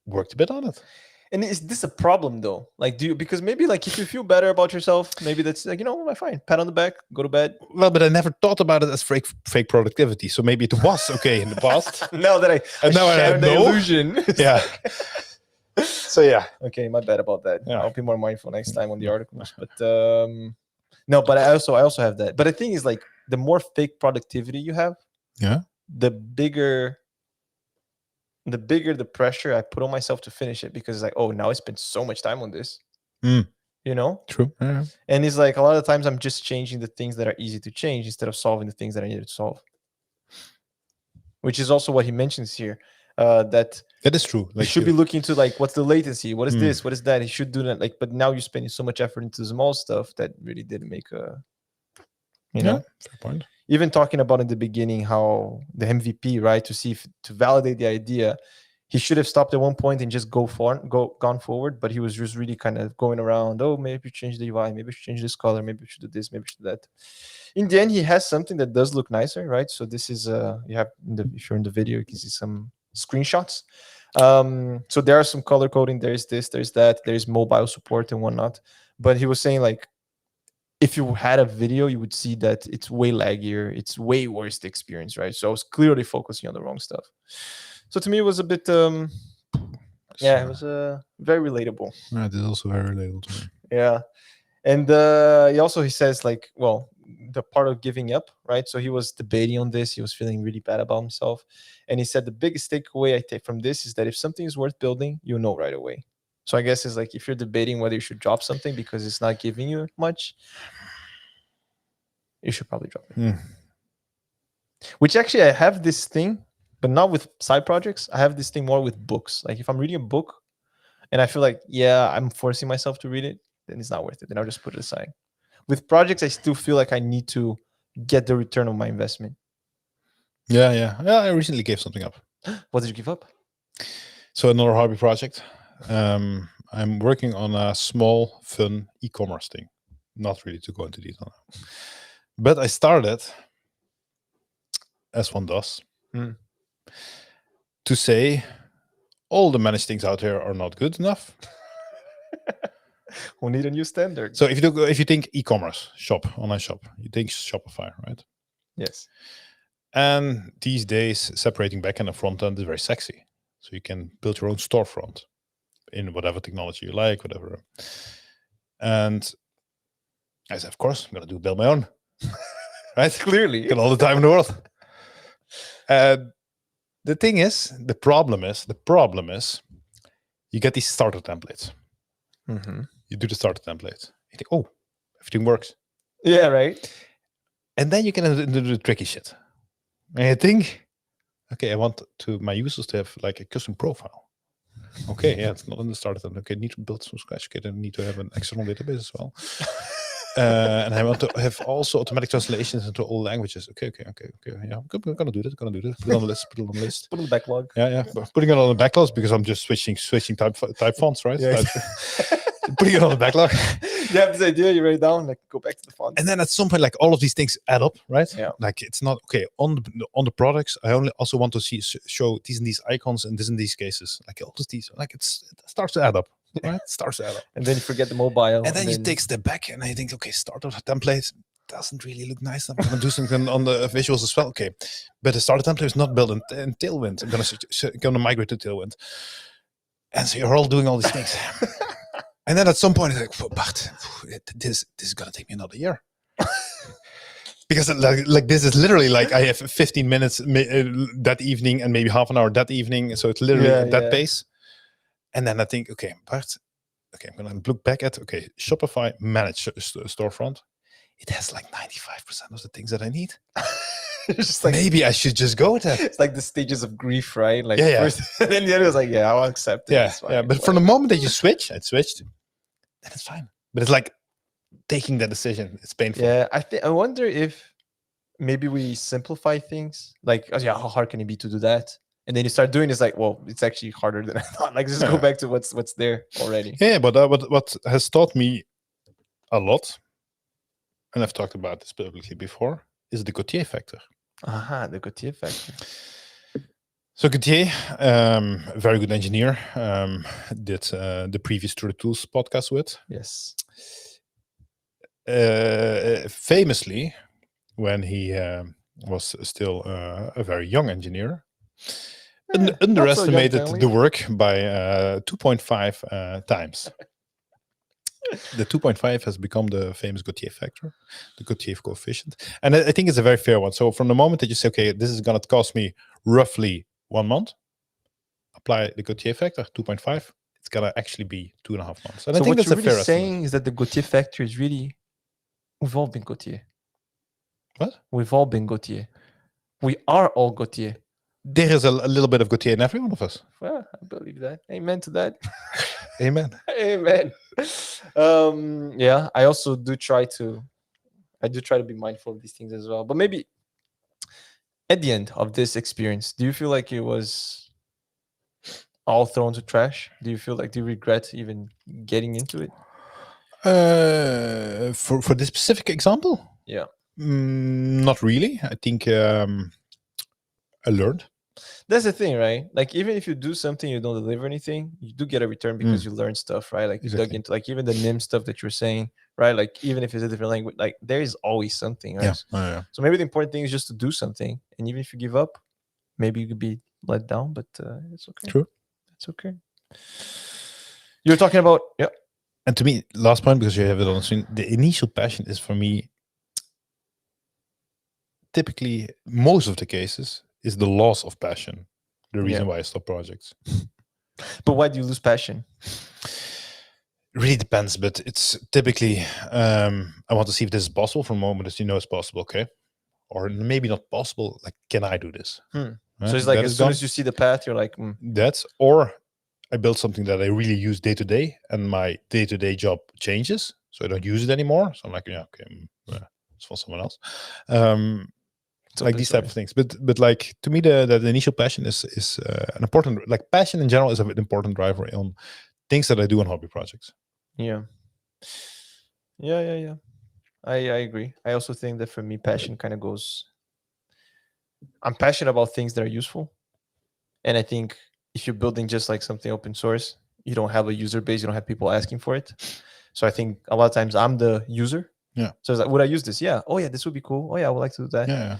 worked a bit on it. And is this a problem though? Like, because maybe like if you feel better about yourself, maybe that's like, fine, pat on the back, go to bed. Well, but I never thought about it as fake productivity. So maybe it was okay in the past. Now that I shattered the illusion. Yeah. So yeah. Okay, my bad about that. Yeah. I'll be more mindful next time on the articles. But no, but I also have that. But the thing is, like, the more fake productivity you have, yeah, the bigger the pressure I put on myself to finish it, because it's like, oh, now I spent so much time on this. True. Yeah. And it's like a lot of times I'm just changing the things that are easy to change instead of solving the things that I needed to solve, which is also what he mentions here. That is true. Like, you should be looking to like, what's the latency? What is this? What is that? He should do that. Like, but now you're spending so much effort into small stuff that really didn't make a, fair point. Even talking about in the beginning how the MVP, right, to validate the idea, he should have stopped at one point and just gone forward, but he was just really kind of going around. Oh, maybe change the UI, maybe change this color, maybe we should do this, maybe we should do that. In the end, he has something that does look nicer, right? So this is you have if you're in the video, you can see some screenshots. So there are some color coding. There's this, there's that, there's mobile support and whatnot. But he was saying, like, if you had a video, you would see that it's way laggier. It's way worse the experience, right? So I was clearly focusing on the wrong stuff. So to me, it was a bit, it was very relatable. Yeah, it is also very relatable to me. Yeah. And he says, like, well, the part of giving up, right? So he was debating on this. He was feeling really bad about himself. And he said, the biggest takeaway I take from this is that if something is worth building, you'll know right away. So I guess it's like, if you're debating whether you should drop something because it's not giving you much, you should probably drop it. Which actually, I have this thing, but not with side projects. I have this thing more with books. Like, if I'm reading a book and I feel like, I'm forcing myself to read it, then it's not worth it. Then I'll just put it aside. With projects, I still feel like I need to get the return on my investment. Yeah. I recently gave something up. What did you give up? So another hobby project. I'm working on a small, fun e-commerce thing. Not really to go into detail now. But I started, as one does, to say all the managed things out there are not good enough. We need a new standard. So if you think e-commerce, online shop, you think Shopify, right? Yes. And these days, separating backend and front end is very sexy. So you can build your own storefront in whatever technology you like, whatever. And I said, of course, I'm going to build my own. Right? Clearly. Got all the time in the world. The problem is, you get these starter templates. You do the starter template. You think, oh, everything works. Yeah, right. And then you can do the tricky shit. And you think, okay, I want my users to have like a custom profile. Okay, yeah, it's not in the starter template. Okay, I need to build from scratch. Okay, then I need to have an external database as well. And I want to have also automatic translations into all languages. Okay. Yeah, I'm gonna do that. Put it on the list. Put it on the list. Put it on the backlog. Yeah. Putting it on the backlogs because I'm just switching type fonts, right? Yeah. putting it on the backlog. You have this idea, you write it down, like go back to the font. And then at some point, like all of these things add up, right? Yeah. Like it's not okay on the products. I also want to show these and these icons and this and these cases. Like all of these, like it starts to add up, right? It starts to add up. And then you forget the mobile. And then you take a step back and I think, okay, start with a template doesn't really look nice. I'm gonna do something on the visuals as well. Okay, but the starter template is not built in Tailwind. I'm gonna migrate to Tailwind. And so you're all doing all these things. And then at some point, it's like, oh, Bart, this is gonna take me another year. Because like this is literally like I have 15 minutes that evening and maybe half an hour that evening. So it's literally at that pace. And then I think, okay, Bart, okay, I'm gonna look back at Shopify managed storefront. It has like 95% of the things that I need. Just like, maybe I should just go with that. It's like the stages of grief, right? Like first, and then the other was like, yeah, I'll accept it. Yeah. But from the moment that you switch, I switched, then it's fine. But it's like taking that decision. It's painful. Yeah, I wonder if maybe we simplify things. Like, oh, yeah, how hard can it be to do that? And then you start doing it's like, well, it's actually harder than I thought. Like, just go back to what's there already. Yeah, but what has taught me a lot, and I've talked about this publicly before, is the Gautier factor. The Gautier factor. So Gautier, a very good engineer, did the previous True Tools podcast with. Yes. Famously, when he was still a very young engineer, underestimated the work by 2.5 times. The 2.5 has become the famous Gautier factor, the Gautier coefficient. And I think it's a very fair one. So from the moment that you say, okay, this is going to cost me roughly 1 month, apply the Gautier factor, 2.5, it's going to actually be 2.5 months. And so I think what that's you're a fair really saying estimate. is that the Gautier factor is really, we've all been Gautier. What? We've all been Gautier. We are all Gautier. There is a little bit of Gautier in every one of us. Well, I believe that. Amen to that. Amen. Amen. Yeah, I also do try to be mindful of these things as well. But maybe at the end of this experience, do you feel like it was all thrown to trash? Do you regret even getting into it? For this specific example? Yeah. Not really. I think I learned. That's the thing, right? Like, even if you do something, you don't deliver anything, you do get a return because you learn stuff, right? Like, you dug into, like, even the NIM stuff that you're saying, right? Like, even if it's a different language, like, there is always something, right? Yeah. So maybe the important thing is just to do something. And even if you give up, maybe you could be let down, but it's okay. True. It's okay. You're talking about, yeah. And to me, last point, because you have it on the screen, the initial passion is for me, typically, most of the cases, is the loss of passion. The reason why I stop projects. But why do you lose passion? It really depends, but it's typically, I want to see if this is possible from the moment that you know it's possible, okay? Or maybe not possible, like, can I do this? Right? So it's like, as soon as you see the path, you're like, That's, or I build something that I really use day to day, and my day-to-day job changes, so I don't use it anymore. So I'm like, yeah, okay, it's for someone else. Like these type of things, but like, to me, the initial passion is an important, like, passion in general is an important driver on things that I do on hobby projects. Yeah. I agree. I also think that for me, passion kind of goes, I'm passionate about things that are useful, and I think if you're building just like something open source, you don't have a user base, you don't have people asking for it. So I think a lot of times I'm the user. Yeah. So it's like, would I use this? Yeah. Oh yeah, this would be cool. Oh yeah, I would like to do that. Yeah.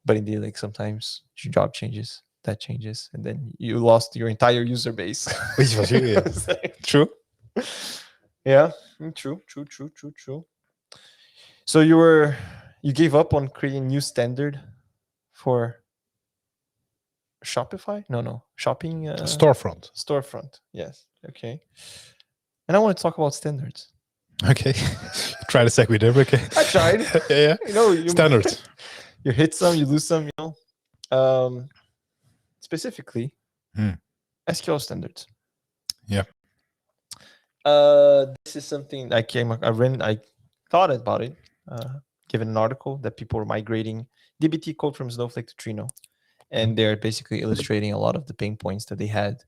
But indeed, like, sometimes your job changes, that changes, and then you lost your entire user base. Which was you, yeah. True. Yeah. True. So you gave up on creating new standard for Shopify? No. Shopping storefront. Yes. Okay. And I want to talk about standards. Okay. Try to segue there, okay. I tried. Yeah. Standards. You hit some, you lose some, specifically SQL standards. Yeah. This is something I thought about it, given an article that people were migrating DBT code from Snowflake to Trino. And they're basically illustrating a lot of the pain points that they had,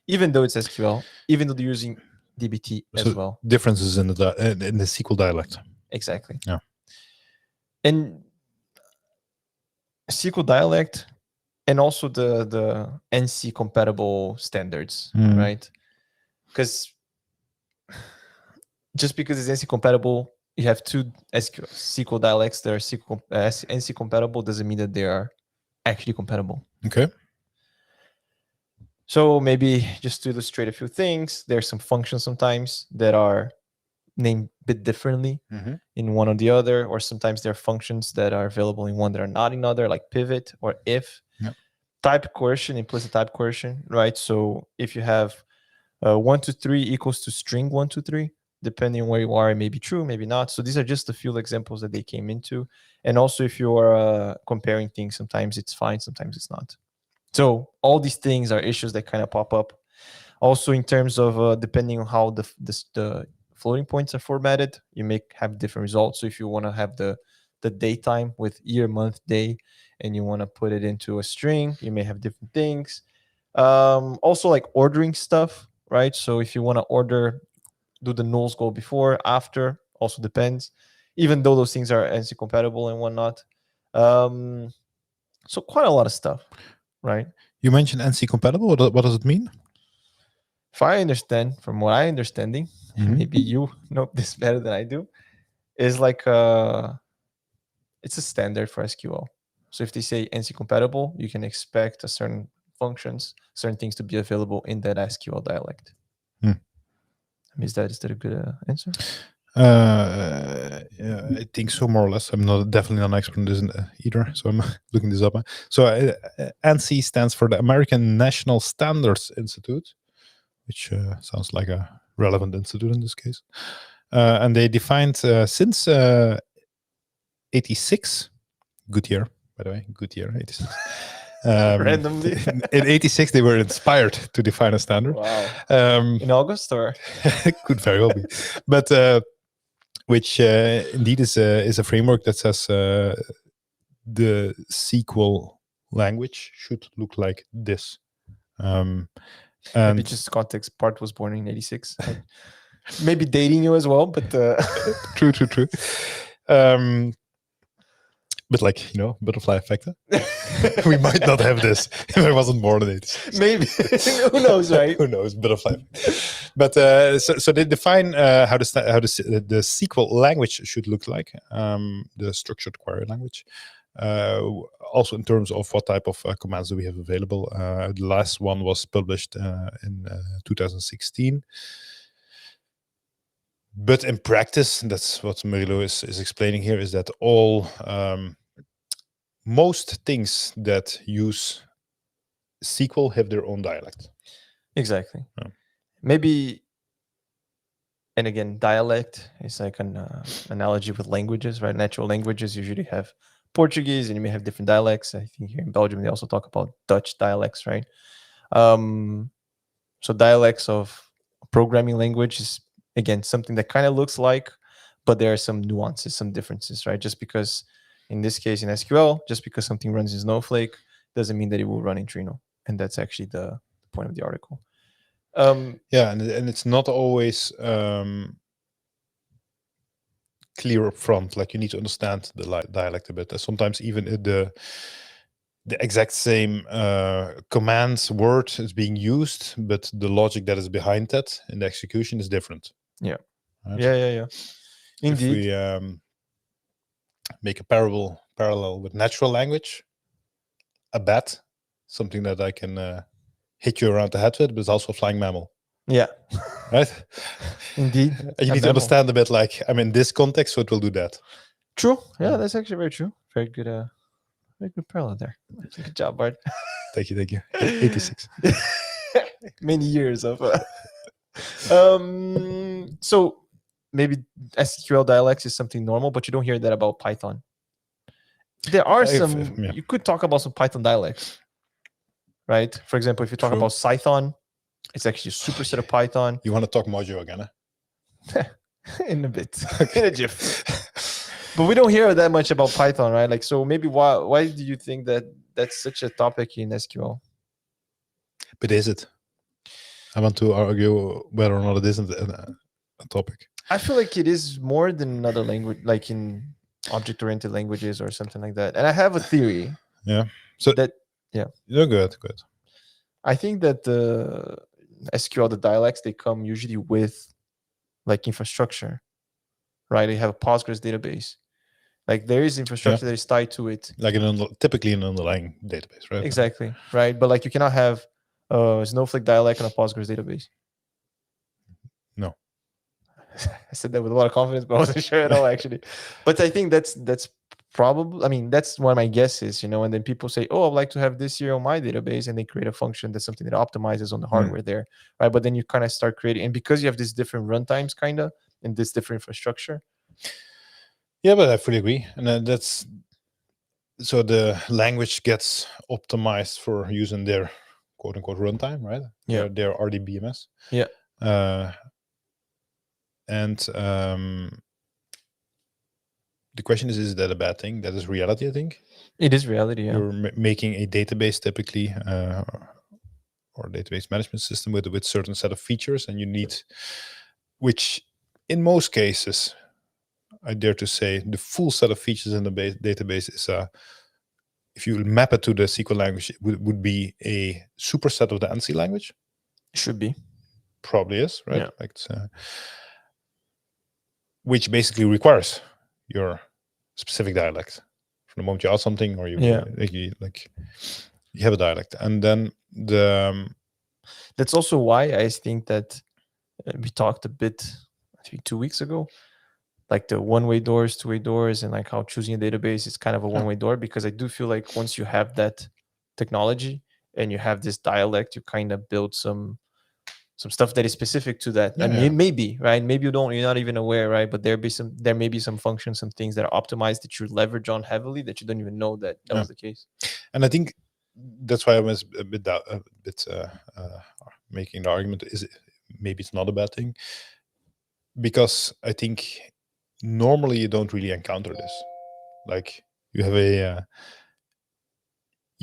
even though it's SQL, even though they're using DBT as So well. differences in the SQL dialect. Exactly. Yeah. And SQL dialect, and also the NC compatible standards, right? Because just because it's NC compatible, you have two SQL dialects that are NC compatible doesn't mean that they are actually compatible. Okay. So maybe just to illustrate a few things, there's some functions sometimes that are named a bit differently in one or the other, or sometimes there are functions that are available in one that are not in other, like pivot or if. Yeah. Type coercion, implicit type coercion, right? So if you have 1 to 3 equals to string 1 to 3, depending on where you are, it may be true, maybe not. So these are just a few examples that they came into. And also if you are comparing things, sometimes it's fine, sometimes it's not. So all these things are issues that kind of pop up. Also in terms of depending on how the floating points are formatted, you may have different results. So if you want to have the datetime with year, month, day, and you want to put it into a string, you may have different things. Also like ordering stuff, right? So if you want to order, do the nulls go before, after, also depends, even though those things are NC compatible and whatnot. So quite a lot of stuff, right? You mentioned NC compatible. What does it mean? If I understand, from what I understanding, maybe you know this better than I do, is like it's a standard for SQL. So if they say NC compatible, you can expect a certain functions, certain things to be available in that SQL dialect. Is that a good answer? Yeah, I think so, more or less. I'm definitely not an expert in this either, so I'm looking this up. So ANSI stands for the American National Standards Institute, which sounds like a relevant institute in this case. And they defined since 86, good year, by the way, good year, 86. Randomly. In 86, they were inspired to define a standard. Wow. In In August, or could very well be, but which indeed is a framework that says the SQL language should look like this. maybe And just context. Part was born in '86. Maybe dating you as well, but true. But like, butterfly effect. We might not have this if I wasn't born in 86. maybe. Who knows, right? Who knows? Butterfly. But so they define how the SQL language should look like, the structured query language. Also in terms of what type of commands do we have available. The last one was published in 2016. But in practice, that's what Murilo is explaining here, is that all most things that use SQL have their own dialect. Exactly. Yeah. Maybe, and again, dialect is like an analogy with languages, right? Natural languages usually have Portuguese, and you may have different dialects. I think here in Belgium they also talk about Dutch dialects, right? So dialects of programming language is again something that kind of looks like, but there are some nuances, some differences, right? Just because in this case in SQL, just because something runs in Snowflake doesn't mean that it will run in Trino, and that's actually the point of the article. Yeah, and it's not always clear up front. Like, you need to understand the dialect a bit. Sometimes even the exact same commands word is being used, but the logic that is behind that in the execution is different. Yeah. Right? Yeah. Indeed. If we make a parallel with natural language, a bat, something that I can hit you around the head with, but it's also a flying mammal. Yeah. Right? Indeed. You need to understand a bit, like, I'm in this context, so it will do that. True. Yeah, that's actually very true. Very good parallel there. Good job, Bart. Thank you. 86. Many years of so maybe SQL dialects is something normal, but you don't hear that about Python. There are you could talk about some Python dialects, right? For example, if you talk about Python, it's actually a superset of Python. You want to talk Mojo again, In a bit. In a jiff. But we don't hear that much about Python, right? Like, so maybe why do you think that that's such a topic in SQL? But is it? I want to argue whether or not it isn't a topic. I feel like it is more than another language, like in object-oriented languages or something like that. And I have a theory Yeah. So that, you're good. I think that the SQL, the dialects, they come usually with like infrastructure, right? They have a Postgres database. Like there is infrastructure that is tied to it. Like typically an underlying database, right? Exactly, right? But like you cannot have a Snowflake dialect on a Postgres database. No. I said that with a lot of confidence, but I wasn't sure at all actually. But I think that's probably, I mean, that's one of my guesses, you know. And then people say, oh, I'd like to have this here on my database, and they create a function that's something that optimizes on the hardware there, right? But then you kind of start creating, and because you have these different runtimes kind of and this different infrastructure. Yeah, but I fully agree. And that's so the language gets optimized for using their quote unquote runtime, right? Yeah. Their RDBMS. Yeah. And the question is that a bad thing? That is reality, I think. It is reality, yeah. You're making a database typically, or database management system with certain set of features, and you need, which in most cases, I dare to say, the full set of features in the database is if you map it to the SQL language, it would be a superset of the ANSI language. It should be. Probably is, right? Yeah. Like which basically requires your specific dialect. From the moment you ask something, or you have a dialect, and then that's also why I think that we talked a bit, I think 2 weeks ago, like the one-way doors, two-way doors, and like how choosing a database is kind of a one-way door, because I do feel like once you have that technology and you have this dialect, you kind of build some stuff that is specific to that. I mean, maybe, right? Maybe you're not even aware, right? But there may be some functions, some things that are optimized that you leverage on heavily that you don't even know that was the case. And I think that's why I was a bit making the argument is maybe it's not a bad thing, because I think normally you don't really encounter this. Like you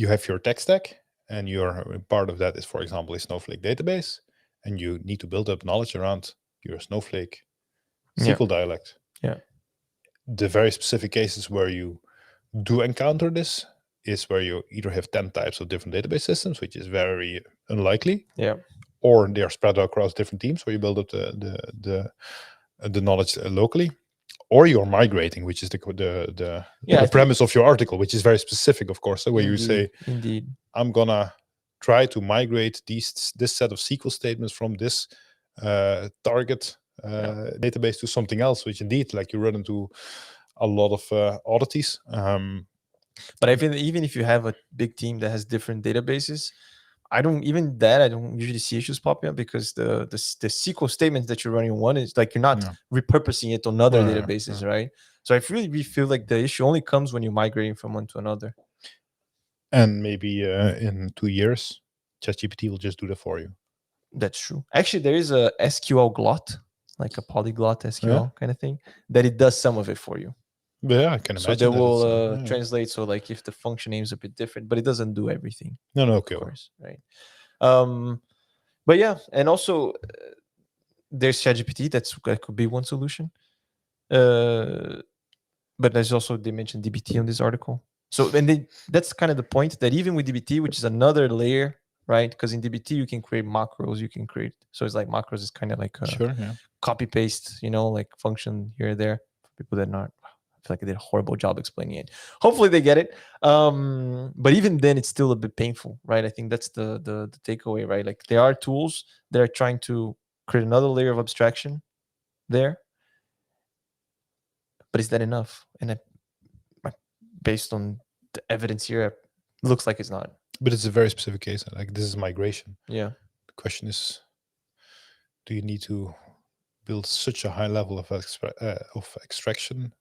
have your tech stack, and your part of that is, for example, a Snowflake database, and you need to build up knowledge around your Snowflake SQL dialect. Yeah. The very specific cases where you do encounter this is where you either have 10 types of different database systems, which is very unlikely. Yeah. Or they are spread across different teams, where you build up the knowledge locally, or you're migrating, which is the premise of your article, which is very specific, of course. So where you say, indeed, I'm gonna try to migrate this set of SQL statements from this target database to something else, which indeed, like, you run into a lot of oddities. But I feel even if you have a big team that has different databases, I don't usually see issues popping up, because the SQL statements that you're running one is like you're not repurposing it on other databases, right? So I really feel like the issue only comes when you're migrating from one to another. And maybe in 2 years, ChatGPT will just do that for you. That's true. Actually, there is a SQL glot, like a polyglot SQL kind of thing, that it does some of it for you. Yeah, I can imagine. So they will translate. So like if the function name is a bit different, but it doesn't do everything. No, okay. Of course, right. But yeah, and also there's ChatGPT. That could be one solution. But there's also, they mentioned DBT on this article. So that's kind of the point, that even with DBT, which is another layer, right? Because in DBT you can create macros. So it's like macros is kind of like a copy paste, like function here or there. For people that not, I feel like I did a horrible job explaining it. Hopefully they get it. But even then, it's still a bit painful, right? I think that's the takeaway, right? Like there are tools that are trying to create another layer of abstraction there. But is that enough? And based on the evidence here, it looks like it's not. But it's a very specific case. Like, this is migration. Yeah. The question is, do you need to build such a high level of abstraction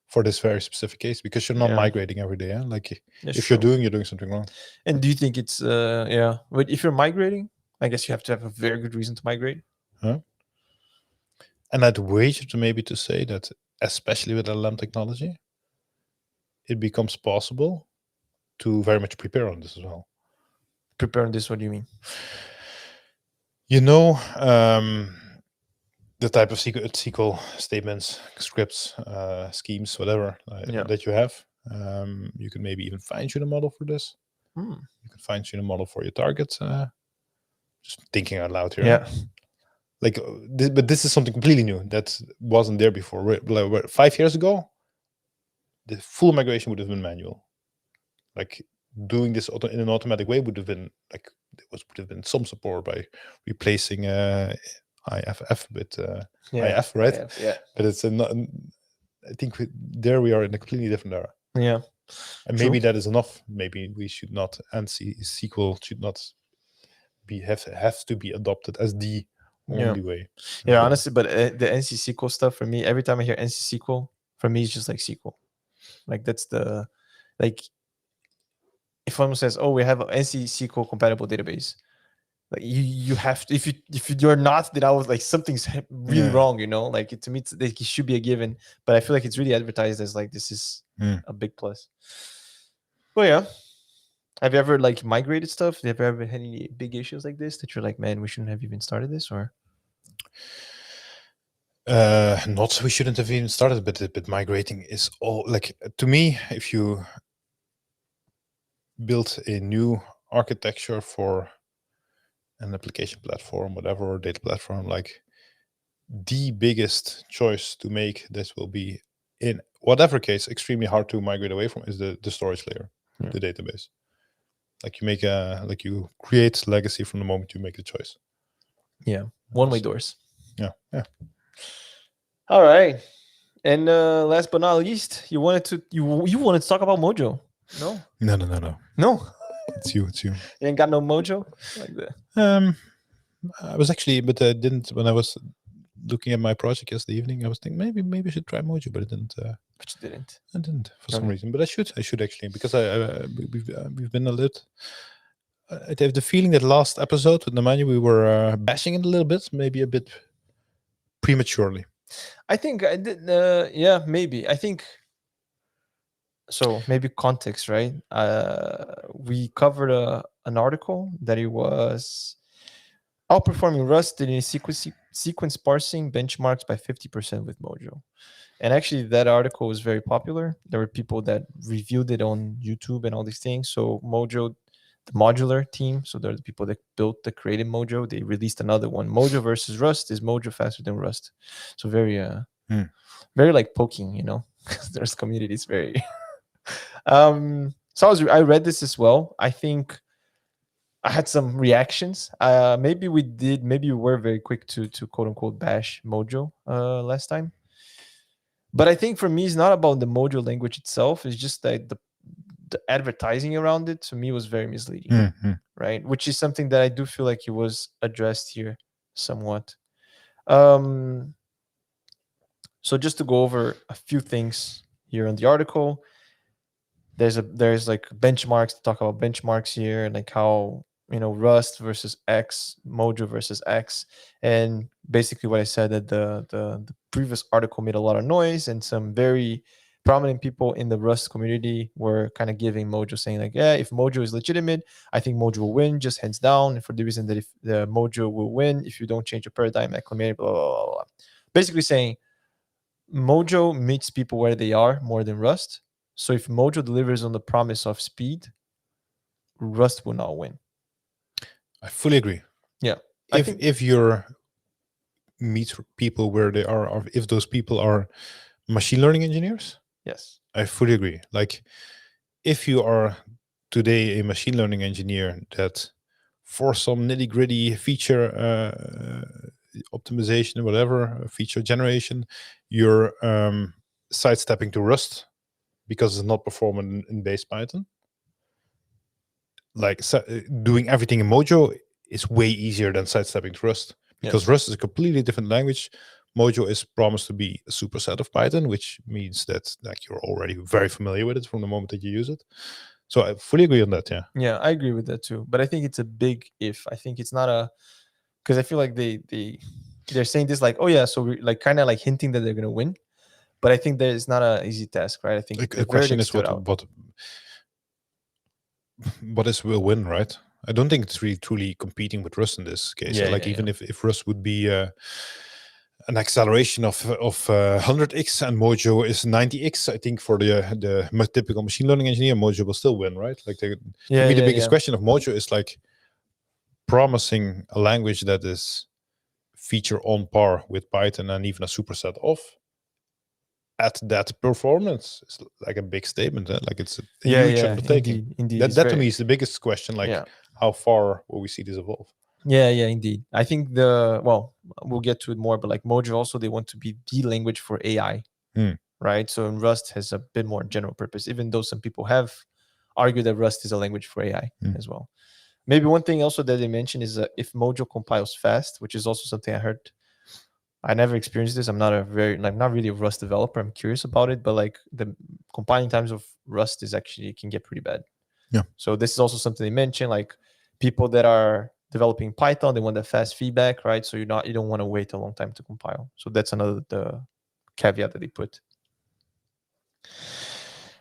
for this very specific case? Because you're not migrating every day. Like, if you're doing something wrong. And do you think it's but if you're migrating, I guess you have to have a very good reason to migrate. And I'd wager to say that, especially with LLM technology, it becomes possible to very much prepare on this as well. Prepare on this, what do you mean? You know, the type of SQL statements, scripts, schemes, whatever Yeah. that you have. You can maybe even fine tune a model for this. Hmm. You can fine tune a model for your targets. Just thinking out loud here. Yeah. Like, but this is something completely new that wasn't there before. 5 years ago, the full migration would have been manual. Like doing this in an automatic way would have been like would have been some support by replacing IFF with IF, right? Yeah. But it's not. I think there we are in a completely different era. Yeah. And True. maybe that is enough. Maybe we should not, and SQL should not have to be adopted as the only way. Yeah, honestly, but the NC SQL stuff for me, every time I hear NC SQL, for me it's just like SQL. Like that's the like if someone says, "Oh, we have an NC SQL compatible database," like you have to if you're not, then I was like something's really Yeah. wrong, you know. Like to me, it's, like, it should be a given, but I feel like it's really advertised as like this is a big plus. Well, yeah. Have you ever like migrated stuff? Have you ever had any big issues like this that you're like, man, we shouldn't have even started this, or? Not we shouldn't have even started, but migrating is all like to me. If you build a new architecture for an application platform, whatever, or data platform, like the biggest choice to make, this will be in whatever case extremely hard to migrate away from is the storage layer, the database. Like you make like you create legacy from the moment you make the choice. Yeah, one-way doors. Yeah. All right, and last but not least, you wanted to talk about Mojo? No. No. It's you. You ain't got no Mojo like that. I was actually, but I didn't. When I was looking at my project yesterday evening, I was thinking maybe I should try Mojo, but I didn't. But you didn't. I didn't for some reason, but I should actually because we've been a little. I have the feeling that last episode with Nemanja we were bashing it a little bit, maybe a bit prematurely. I think I did. Yeah, maybe. I think so. Maybe context, right? We covered an article that it was outperforming Rust in sequence parsing benchmarks by 50% with Mojo. And actually, that article was very popular. There were people that reviewed it on YouTube and all these things. So Mojo, the modular team, so they're the people that created Mojo. They released another one. Mojo versus Rust. Is Mojo faster than Rust? So very, very like poking, you know, because there's communities very. So I read this as well. I think I had some reactions. Maybe we were very quick to quote unquote bash Mojo last time. But I think for me, it's not about the Mojo language itself. It's just that the advertising around it to me was very misleading, right? Which is something that I do feel like it was addressed here somewhat. So just to go over a few things here in the article, there's like benchmarks to talk about benchmarks here and like how, you know, Rust versus X, Mojo versus X, and basically what I said that the previous article made a lot of noise and some very prominent people in the Rust community were kind of giving Mojo, saying like, yeah, if Mojo is legitimate, I think Mojo will win, just hands down, and for the reason that if the Mojo will win if you don't change your paradigm, acclimate, blah, blah, blah, blah. Basically saying Mojo meets people where they are more than Rust. So if Mojo delivers on the promise of speed, Rust will not win. I fully agree. Yeah. If you're meet people where they are, or if those people are machine learning engineers, yes, I fully agree. Like if you are today a machine learning engineer that for some nitty gritty feature optimization, whatever feature generation, you're sidestepping to Rust because it's not performant in base Python. Like doing everything in Mojo is way easier than sidestepping to Rust because Rust is a completely different language. Mojo is promised to be a superset of Python, which means that like you're already very familiar with it from the moment that you use it. So I fully agree on that. Yeah, I agree with that too. But I think it's a big if. I think it's not a, because I feel like they're saying this like, oh yeah, so we like kind of like hinting that they're gonna win. But I think that it's not an easy task, right? I think the question is what is will win, right? I don't think it's really truly competing with Rust in this case. Yeah, Like yeah, even if Rust would be an acceleration of 100x and Mojo is 90x, I think for the typical machine learning engineer, Mojo will still win, right? Like to me, the biggest question of Mojo is like promising a language that is feature on par with Python and even a superset of at that performance. It's like a big statement. Like it's a huge undertaking. Indeed. That to me is the biggest question. Like how far will we see this evolve? Yeah, indeed. I think we'll get to it more, but like Mojo also, they want to be the language for AI, right? So Rust has a bit more general purpose, even though some people have argued that Rust is a language for AI as well. Maybe one thing also that they mentioned is if Mojo compiles fast, which is also something I heard. I never experienced this. I'm not not really a Rust developer. I'm curious about it, but like the compiling times of Rust can get pretty bad. Yeah. So this is also something they mentioned, like people that are developing Python, they want that fast feedback, right? So you don't want to wait a long time to compile. So that's another the caveat that they put.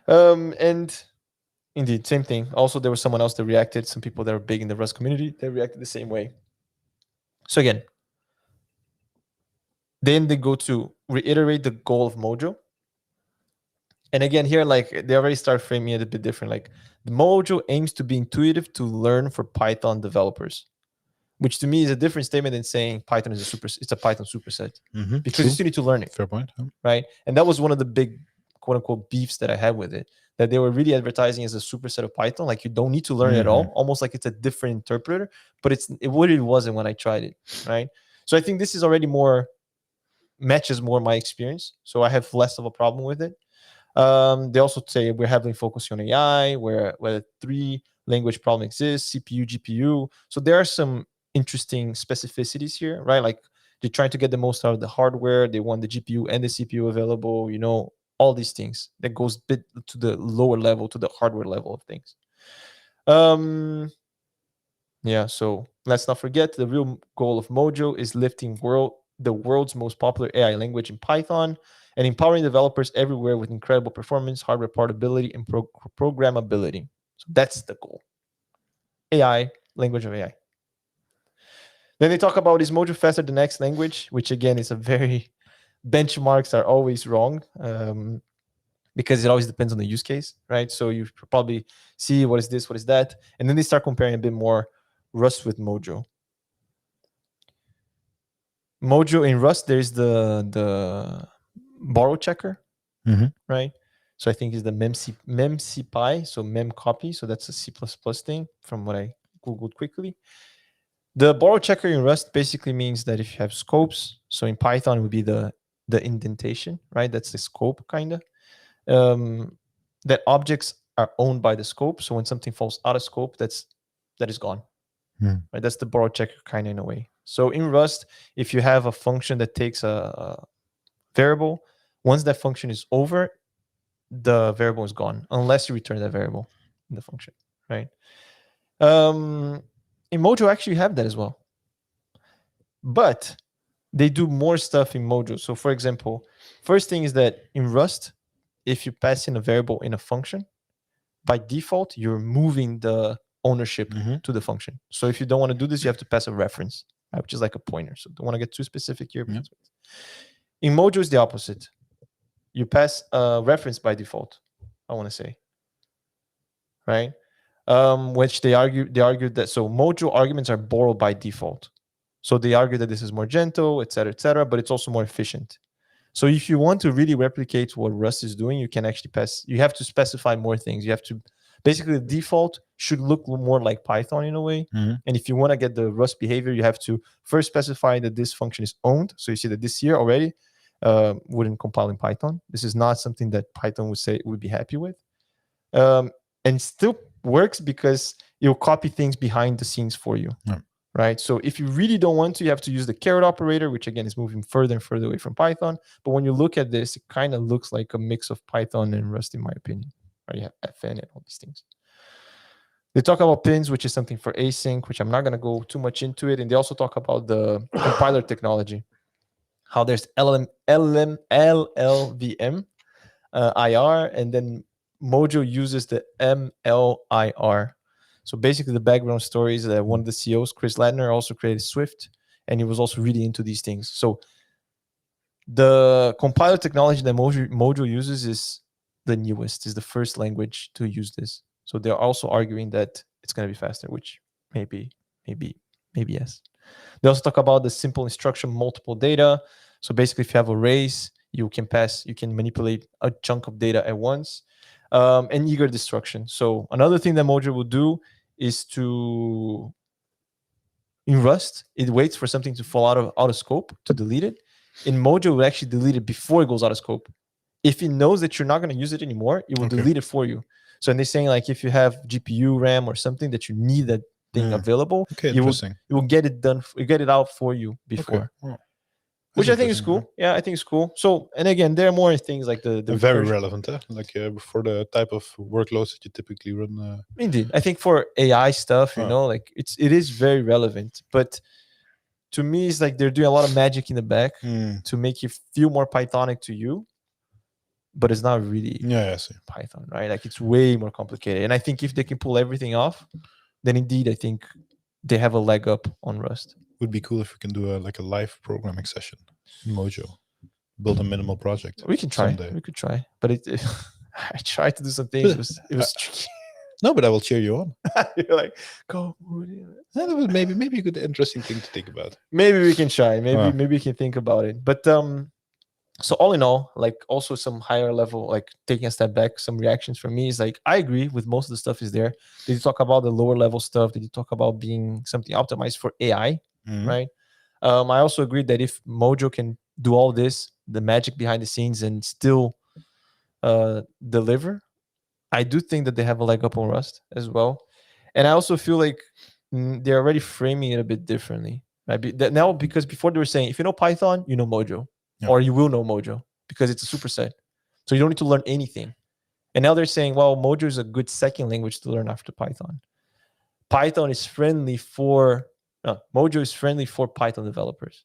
And indeed, same thing. Also, there was someone else that reacted. Some people that are big in the Rust community, they reacted the same way. So again, then they go to reiterate the goal of Mojo. And again, here, like they already start framing it a bit different. Like the Mojo aims to be intuitive to learn for Python developers, which to me is a different statement than saying Python is it's a Python superset, because you still need to learn it. Fair point. Right. And that was one of the big quote unquote beefs that I had with it, that they were really advertising as a superset of Python. Like you don't need to learn it at all, almost like it's a different interpreter, but it really wasn't when I tried it. Right. So I think this is already matches more my experience. So I have less of a problem with it. They also say we're heavily focusing on AI, where the 3 language problem exists, CPU, GPU. So there are some interesting specificities here, right? Like they're trying to get the most out of the hardware. They want the GPU and the CPU available, all these things that goes a bit to the lower level, to the hardware level of things. So let's not forget the real goal of Mojo is lifting the world's most popular AI language in Python and empowering developers everywhere with incredible performance, hardware portability, and programmability. So that's the goal. AI, language of AI. Then they talk about, is Mojo faster than next language, which again is a very benchmarks are always wrong, because it always depends on the use case, right? So you probably see what is this, what is that, and then they start comparing a bit more Rust with Mojo. Mojo in Rust, there's the borrow checker, right? So I think it's the memcpy, so mem copy. So that's a C++ thing from what I Googled quickly. The borrow checker in Rust basically means that if you have scopes, so in Python it would be the indentation, right? That's the scope kind of. That objects are owned by the scope. So when something falls out of scope, that is gone. Right? That's the borrow checker kind of in a way. So in Rust, if you have a function that takes a variable, once that function is over, the variable is gone, unless you return that variable in the function, right? In Mojo, actually, you have that as well. But they do more stuff in Mojo. So for example, first thing is that in Rust, if you pass in a variable in a function, by default, you're moving the ownership to the function. So if you don't want to do this, you have to pass a reference, right, which is like a pointer. So don't want to get too specific here. In Mojo, is the opposite. You pass a reference by default, I want to say, right? Which they argued that, so Mojo arguments are borrowed by default. So they argue that this is more gentle, et cetera, but it's also more efficient. So if you want to really replicate what Rust is doing, you can actually you have to specify more things. You have to, basically the default should look more like Python in a way. And if you want to get the Rust behavior, you have to first specify that this function is owned. So you see that this here already wouldn't compile in Python. This is not something that Python would say it would be happy with. And still works because it'll copy things behind the scenes for you. Right. So if you really don't want to, you have to use the caret operator, which again is moving further and further away from Python. But when you look at this, it kind of looks like a mix of Python and Rust, in my opinion. Right? You have FN and all these things. They talk about pins, which is something for async, which I'm not going to go too much into it. And they also talk about the compiler technology, how there's LLVM, IR, and then Mojo uses the MLIR. So basically, the background story is that one of the CEOs, Chris Ladner, also created Swift, and he was also really into these things. So the compiler technology that Mojo uses is the newest, is the first language to use this. So they're also arguing that it's going to be faster, which maybe yes. They also talk about the simple instruction, multiple data. So basically, if you have arrays, you can manipulate a chunk of data at once, and eager destruction. So another thing that Mojo will do is to, in Rust, it waits for something to fall out of scope to delete it. In Mojo, it will actually delete it before it goes out of scope. If it knows that you're not going to use it anymore, it will delete it for you. So, and they're saying like if you have GPU, RAM, or something that you need that thing available, it will get it done, get it out for you before. Which I think is cool. Yeah, I think it's cool. So, and again, there are more things like the very relevant, like for the type of workloads that you typically run. Indeed, I think for AI stuff, like it is very relevant. But to me, it's like they're doing a lot of magic in the back to make it feel more Pythonic to you, but it's not really Python, right? Like it's way more complicated. And I think if they can pull everything off, then indeed, I think they have a leg up on Rust. Would be cool if we can do a live programming session in Mojo. Build a minimal project. We can try. Someday. We could try, but I tried to do some things. It was tricky. No, but I will cheer you on. You're like, go. Maybe a good interesting thing to think about. Maybe we can try. Maybe we can think about it. But so all in all, like also some higher level, like taking a step back, some reactions from me is like I agree with most of the stuff is there. Did you talk about the lower level stuff? Did you talk about being something optimized for AI? Right. I also agree that if Mojo can do all this, the magic behind the scenes, and still deliver, I do think that they have a leg up on Rust as well. And I also feel like they're already framing it a bit differently. Right? Now, because before they were saying, if you know Python, you know Mojo, or you will know Mojo because it's a superset. So you don't need to learn anything. And now they're saying, well, Mojo is a good second language to learn after Python. Mojo is friendly for Python developers.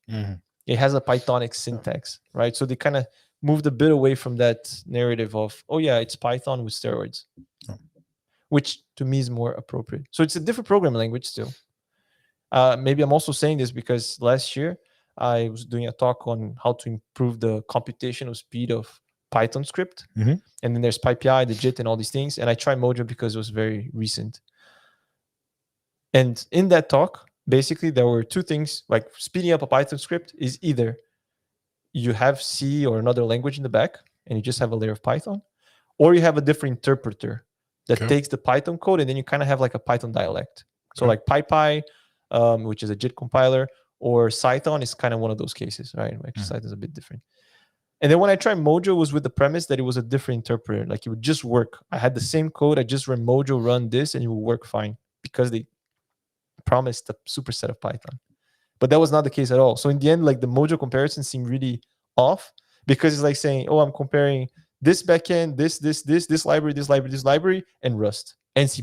It has a Pythonic syntax, right? So they kind of moved a bit away from that narrative of, oh yeah, it's Python with steroids, which to me is more appropriate. So it's a different programming language still. Maybe I'm also saying this because last year I was doing a talk on how to improve the computational speed of Python script. And then there's PyPI, the JIT, and all these things. And I tried Mojo because it was very recent. And in that talk, basically, there were two things. Like speeding up a Python script is either you have C or another language in the back, and you just have a layer of Python, or you have a different interpreter that takes the Python code, and then you kind of have like a Python dialect. So like PyPy, which is a JIT compiler, or Cython is kind of one of those cases, right? Actually, Cython is a bit different. And then when I tried Mojo, it was with the premise that it was a different interpreter. Like it would just work. I had the same code. I just ran Mojo, run this, and it would work fine because they promised a superset of Python. But that was not the case at all. So in the end, like the Mojo comparison seemed really off because it's like saying, oh, I'm comparing this backend, this library, and Rust and C++.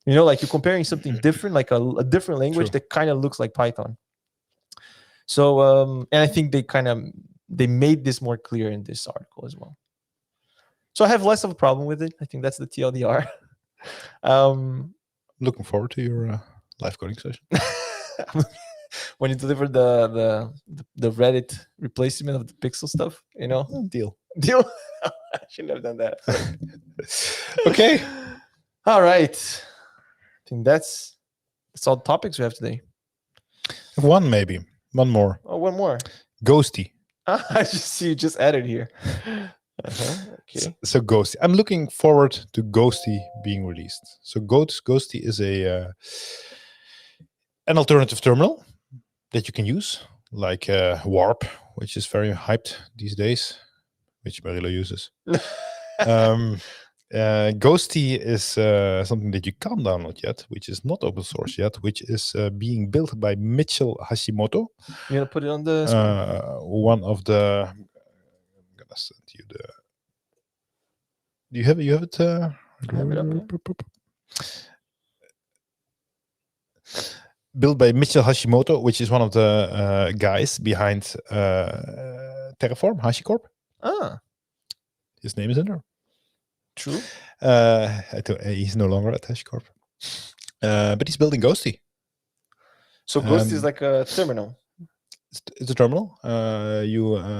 You know, like you're comparing something different, like a different language that kind of looks like Python. So, and I think they made this more clear in this article as well. So I have less of a problem with it. I think that's the TLDR. Looking forward to your live coding session. When you deliver the Reddit replacement of the pixel stuff, you know? Deal. I shouldn't have done that. Okay. All right. I think that's all the topics we have today. One more. Oh, one more. Ghosty. I just see you just added here. Okay. So Ghosty. I'm looking forward to Ghosty being released. So Ghosty is an alternative terminal that you can use, like Warp, which is very hyped these days, which Marilo uses. Ghosty is something that you can't download yet, which is not open source yet, which is being built by Mitchell Hashimoto. You gonna put it on the screen? One of the. I'm gonna send you the. Do you have it? I have it up, Built by Mitchell Hashimoto, which is one of the guys behind Terraform, HashiCorp. His name is in there. True. He's no longer at HashiCorp. But he's building Ghosty. So Ghosty is like a terminal. It's a terminal.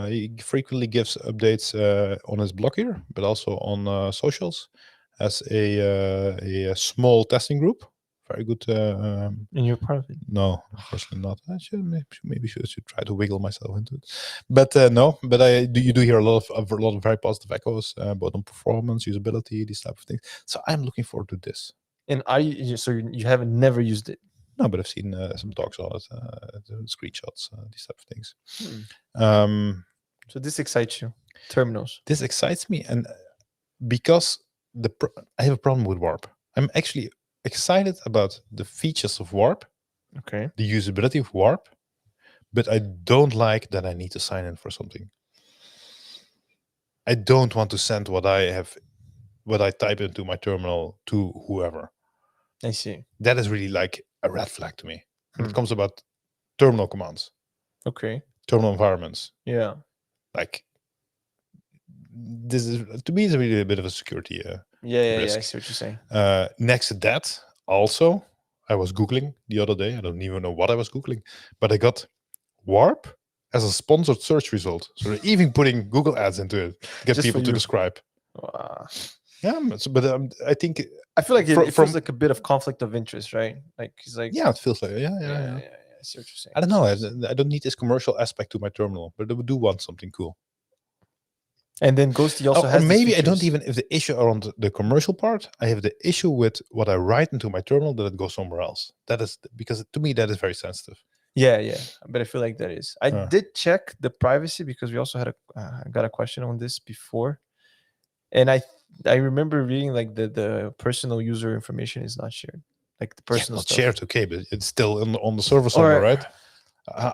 He frequently gives updates on his blog here, but also on socials as a small testing group. Very good. And you're part of it. No, unfortunately not. I should maybe should try to wiggle myself into it, but no. But you do hear a lot of very positive echoes, both on performance, usability, these type of things. So I'm looking forward to this. And so you haven't never used it? No, but I've seen some talks on it, screenshots, these type of things. So this excites you, terminals? This excites me, and because I have a problem with Warp. I'm actually excited about the features of Warp, okay, the usability of Warp, but I don't like that I need to sign in for something. I don't want to send what I type into my terminal to whoever. I see. That is really like a red flag to me when it comes about terminal commands. Okay. Terminal environments. Yeah. Like this is, to me, is really a bit of a security risk. Yeah. I see what you're saying. Next to that, also, I was Googling the other day. I don't even know what I was Googling, but I got Warp as a sponsored search result. So they're even putting Google ads into it to get people to describe. Yeah, but I think I feel like it feels like a bit of conflict of interest, right? Like he's like, yeah, it feels like yeah. I see what you're saying. I don't know. I don't need this commercial aspect to my terminal, but I do want something cool. And then Ghosty also has. Or maybe I don't even have the issue around the commercial part. I have the issue with what I write into my terminal that it goes somewhere else. That is because to me that is very sensitive. Yeah. But I feel like that is. I did check the privacy because we also had got a question on this before, and I remember reading like the personal user information is not shared, like the personal stuff. Shared, okay, but it's still on the server somewhere, right?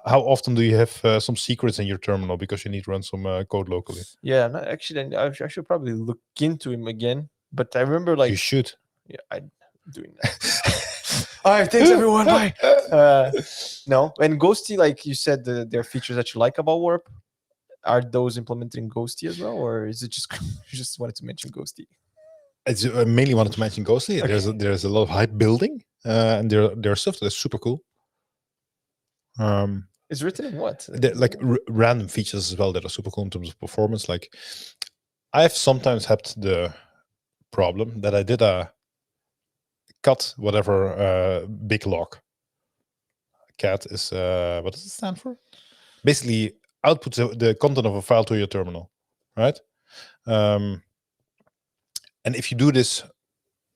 How often do you have some secrets in your terminal because you need to run some code locally? Yeah, not actually. I should probably look into him again. But I remember like you should. Yeah, I'm doing that. All right, thanks everyone. Bye. No, and Ghosty, like you said, there are features that you like about Warp. Are those implemented in Ghosty as well, or is it just you just wanted to mention Ghosty? I mainly wanted to mention Ghosty. Okay. There's a lot of hype building, and there's stuff that's super cool. It's written in what? Like random features as well that are super cool in terms of performance. Like I've sometimes had the problem that I did a cat whatever big lock. Cat is what does it stand for? Basically output the content of a file to your terminal, right? And if you do this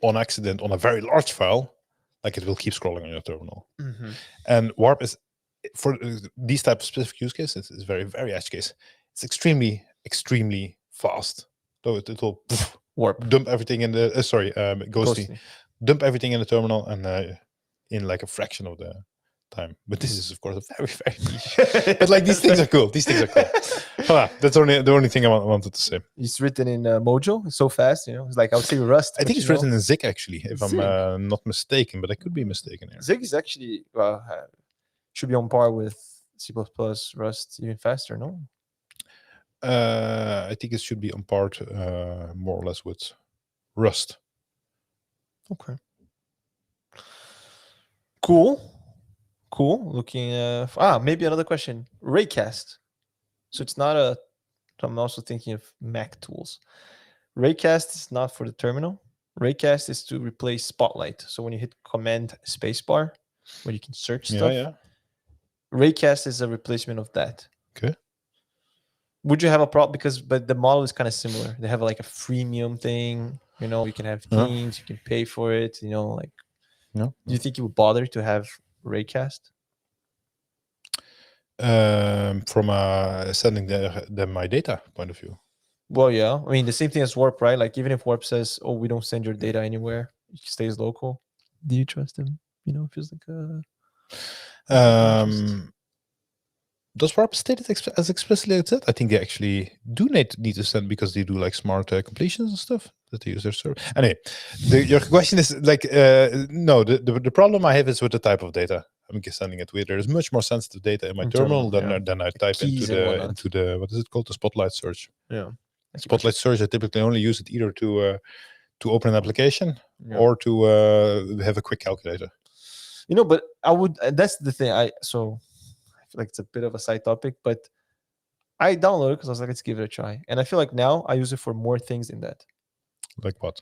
on accident on a very large file, like it will keep scrolling on your terminal. And Warp is, for these type of specific use cases, is very, very edge case. It's extremely, extremely fast. So it will Warp dump everything in the Ghosty, dump everything in the terminal and in like a fraction of the time. But this is of course a very, very niche. But like these things are cool. These things are cool. That's the only thing I wanted to say. It's written in Mojo. It's so fast, you know. It's like I would say Rust. I think it's written in Zig actually, if I'm not mistaken, but I could be mistaken here. Zig is actually should be on par with C++, Rust, even faster, no? I think it should be on par more or less with Rust. Okay. Cool. Looking maybe another question. Raycast. So it's not I'm also thinking of Mac tools. Raycast is not for the terminal. Raycast is to replace Spotlight. So when you hit Command Spacebar, where you can search stuff, Raycast is a replacement of that. Okay. Would you have a problem? But the model is kind of similar. They have like a freemium thing. You know, you can have themes, you can pay for it. You know, like. Do you think you would bother to have Raycast? From sending them my data point of view. Well, yeah. I mean, the same thing as Warp, right? Like, even if Warp says, "Oh, we don't send your data anywhere; it stays local," do you trust him? You know, it feels like does Warp state it as explicitly as that? I think they actually do need to send because they do like smart completions and stuff that they use their server. Anyway, your question is like no. The problem I have is with the type of data I'm sending it with. There is much more sensitive data in my terminal than I type into the what is it called, the Spotlight search. Yeah. Spotlight search. I typically only use it either to to open an application Yeah. or to have a quick calculator. But I would. That's the thing. I feel like it's a bit of a side topic, but I downloaded because I was like, let's give it a try, and I feel like now I use it for more things than that. Like what?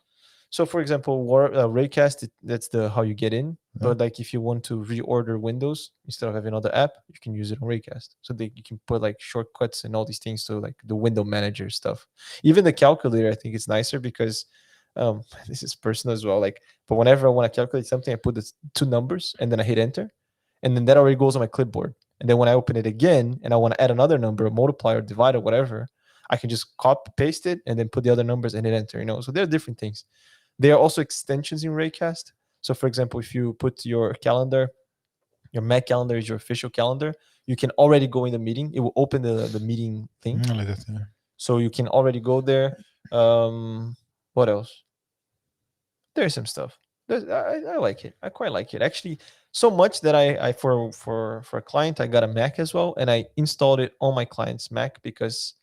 So, for example, Raycast, that's the how you get in. Yeah. But like, if you want to reorder Windows instead of having another app, you can use it on Raycast. So you can put like shortcuts and all these things to like the window manager stuff. Even the calculator, I think it's nicer because this is personal as well. Like, but whenever I want to calculate something, I put the 2 numbers and then I hit enter, and then that already goes on my clipboard. And then when I open it again and I want to add another number, multiply or divide or whatever, I can just copy paste it and then put the other numbers and hit enter. So there are different things. There are also extensions in Raycast. So, for example, if you put your calendar, your Mac calendar is your official calendar, you can already go in the meeting. It will open the meeting thing. Like that, yeah. So you can already go there. What else? There's some stuff. I like it. I quite like it. Actually, so much that I for a client, I got a Mac as well, and I installed it on my client's Mac because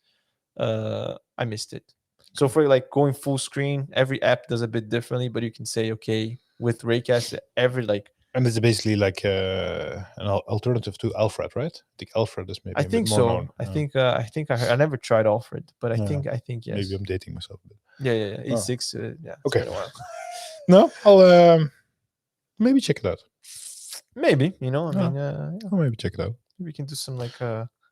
I missed it. So for like going full screen, every app does a bit differently, but you can say, okay, with Raycast, And it's basically like an alternative to Alfred, right? I think Alfred is maybe I a bit think more so. known. I think I never tried Alfred, but I think yes. Maybe I'm dating myself a bit. Yeah. Oh. E6. Yeah. Okay. It's been a while. No, I'll maybe check it out. Maybe I Yeah. mean, I'll maybe check it out. we can do some like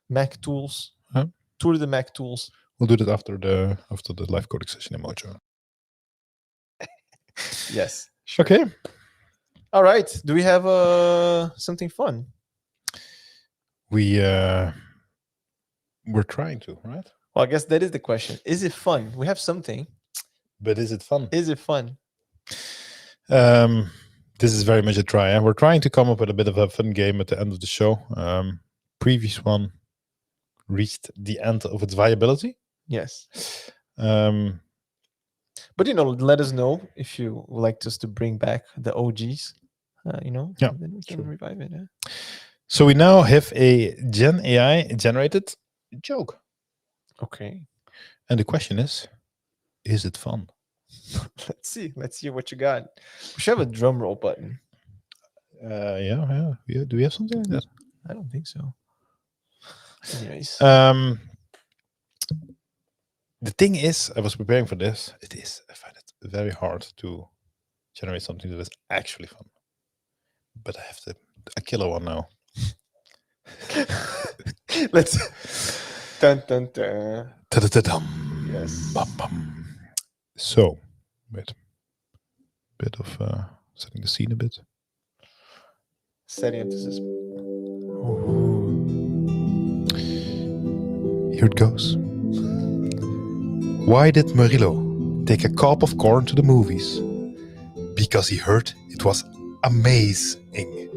Mac tools. Huh? Tour the Mac tools. We'll do that after the live coding session in Mojo. Yes. Sure. Okay. All right. Do we have something fun? We're trying to, right? Well, I guess that is the question. Is it fun? We have something. But is it fun? Is it fun? This is very much a try. And we're trying to come up with a bit of a fun game at the end of the show. Previous one reached the end of its viability. Yes. But let us know if you would like us to bring back the OGs. Yeah, and then we can revive it. Yeah? So we now have a Gen AI generated joke. Okay. And the question is it fun? Let's see what you got. We should have a drum roll button. Yeah. Do we have something like that? I don't think so. Anyways. The thing is, I was preparing for this. I find it very hard to generate something that is actually fun. But I have a killer one now. Let's dun dun dun. Ta-da-da-dum. Yes. Bum, bum. So, wait. Bit of setting the scene a bit. Setting up this. Here it goes. Why did Murillo take a cob of corn to the movies? Because he heard it was amazing.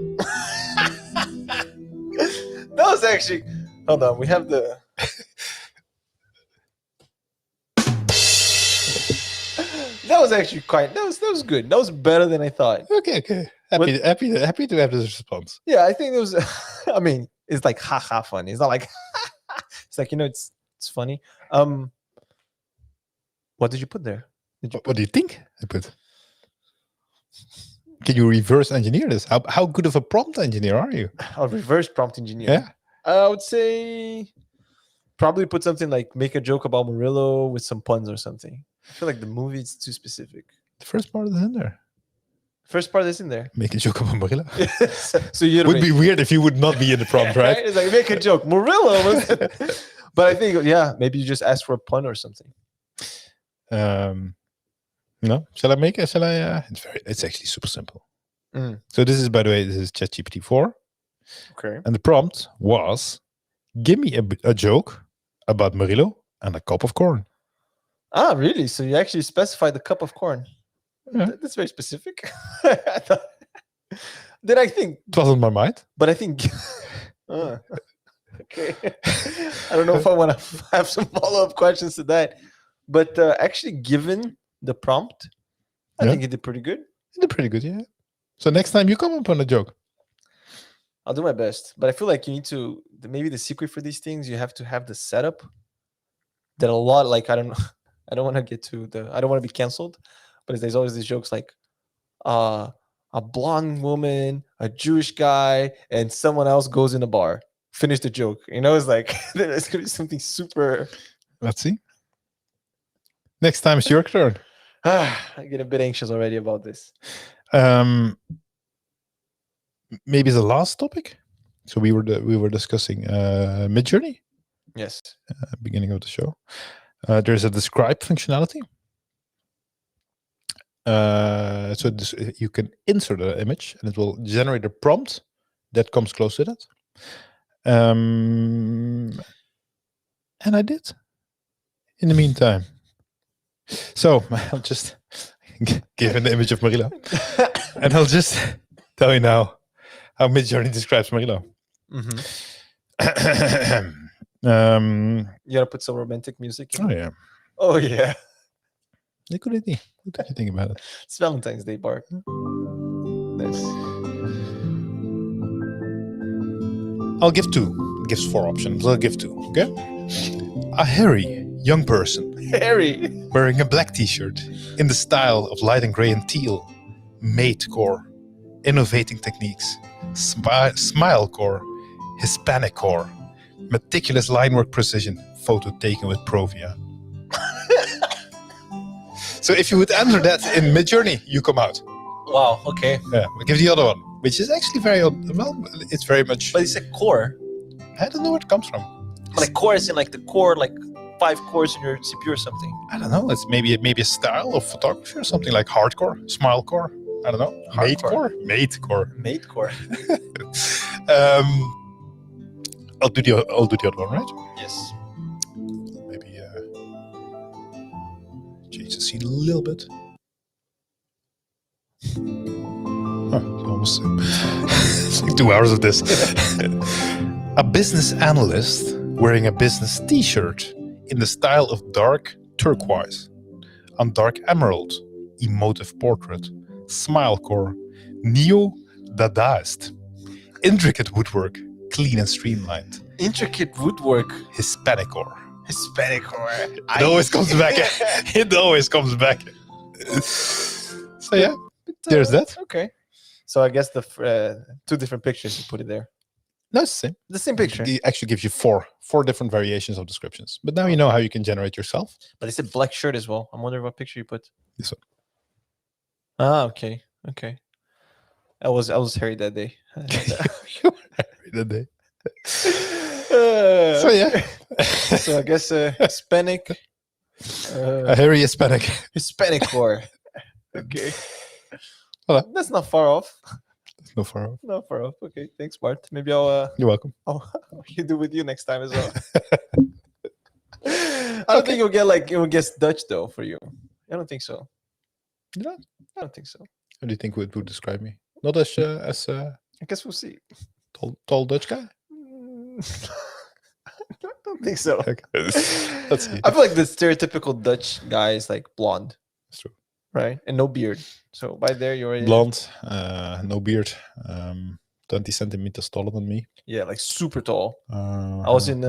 That was actually. Hold on, we have the. That was actually quite. That was good. That was better than I thought. Okay. Happy to have this response. Yeah, I think it was. I mean, it's like haha funny. It's not like. It's like it's funny. What did you put there? What do you think I put? Can you reverse engineer this? How good of a prompt engineer are you? A reverse prompt engineer. Yeah. I would say probably put something like make a joke about Murillo with some puns or something. I feel like the movie is too specific. The first part is in there. First part is in there. Make a joke about Murillo. So you would be weird if you would not be in the prompt, right? It's like make a joke, Murillo. But I think maybe you just ask for a pun or something. No, shall I make it? It's actually super simple. So this is, by the way, this is ChatGPT 4. Okay. And the prompt was, give me a joke about Murillo and a cup of corn. Ah, really? So you actually specified the cup of corn. Yeah. That's very specific. Then I think it was on my mind. But I think okay. I don't know if I want to have some follow-up questions to that. But actually, given the prompt, I think it did pretty good. It did pretty good, yeah. So next time you come up on a joke. I'll do my best. But I feel like you need to, maybe the secret for these things, you have to have the setup that a lot, like, I don't want to get to I don't want to be canceled. but there's always these jokes like a blonde woman, a Jewish guy, and someone else goes in a bar. Finish the joke. It's like there's gonna be something super. Let's see. Next time it's your turn. I get a bit anxious already about this. Maybe the last topic. So we were discussing Midjourney. Yes. Beginning of the show. There's a describe functionality. So you can insert an image and it will generate a prompt that comes close to that. And I did. In the meantime. So I'll just give an image of Marilo. And I'll just tell you now how Midjourney describes Marilo. Mm-hmm. You gotta put some romantic music in. Oh yeah. Oh yeah. Good idea. What did you think about it? It's Valentine's Day, Bart. Nice. I'll give two. It gives 4 options. I'll give 2. Okay. A hairy young person Harry. wearing a black t-shirt in the style of light and gray and teal, mate core, innovating techniques, smile core, Hispanic core, meticulous line work precision, photo taken with Provia. So if you would enter that in Midjourney, you come out. Wow. Okay. Yeah, we'll give the other one, which is actually very well. It's very much. But it's a core. I don't know where it comes from. But like core is in like the core, like 5 cores in your CPU or something. I don't know. It's maybe a style of photography or something like hardcore, smile core. I don't know. Mate core. Mate core. Mate core. I'll do the other one, right? Yes. Maybe change the scene a little bit. Oh, it's almost it's like 2 hours of this. A business analyst wearing a business t-shirt in the style of dark turquoise, on dark emerald, emotive portrait, smile core, neo-dadaist, intricate woodwork, clean and streamlined. Intricate woodwork. Hispanic core. Hispanic core. It always comes back. It always comes back. So yeah, there's that. Okay. So I guess the 2 different pictures you put it there. No, it's the same. The same picture. It actually gives you four different variations of descriptions. But now you know how you can generate yourself. But it's a black shirt as well. I'm wondering what picture you put. This one. Ah, okay. Okay. I was hairy that day. You were hairy that day. So yeah. So I guess Hispanic. A hairy Hispanic. Hispanic core. Okay. Voilà. That's not far off. No far off. Not far off. Okay. Thanks, Bart. Maybe I'll You're welcome. I'll do with you next time as well. I don't think you'll get Dutch though for you. I don't think so. Yeah. I don't think so. How do you think it would describe me? Not as I guess we'll see. tall Dutch guy? I don't think so. Okay. Let's see. I feel like the stereotypical Dutch guy is like blonde. That's true. Right? And no beard. So by there you're already Blonde, no beard, 20 centimeters taller than me. Yeah, like super tall. I was in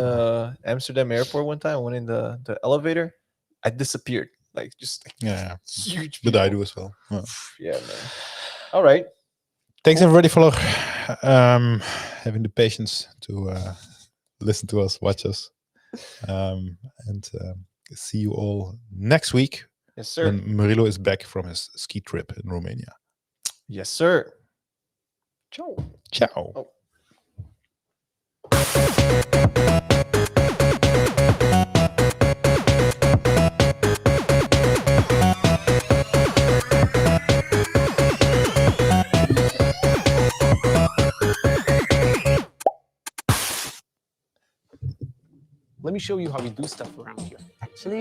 Amsterdam airport one time. I went in the elevator. I disappeared. Like just yeah, huge. but I people. do as well. Yeah. Yeah, man. All right. Thanks everybody for having the patience to listen to us, watch us, and see you all next week. Yes, sir. When Murilo is back from his ski trip in Romania. Yes, sir. Ciao. Ciao. Oh. Let me show you how we do stuff around here. Actually,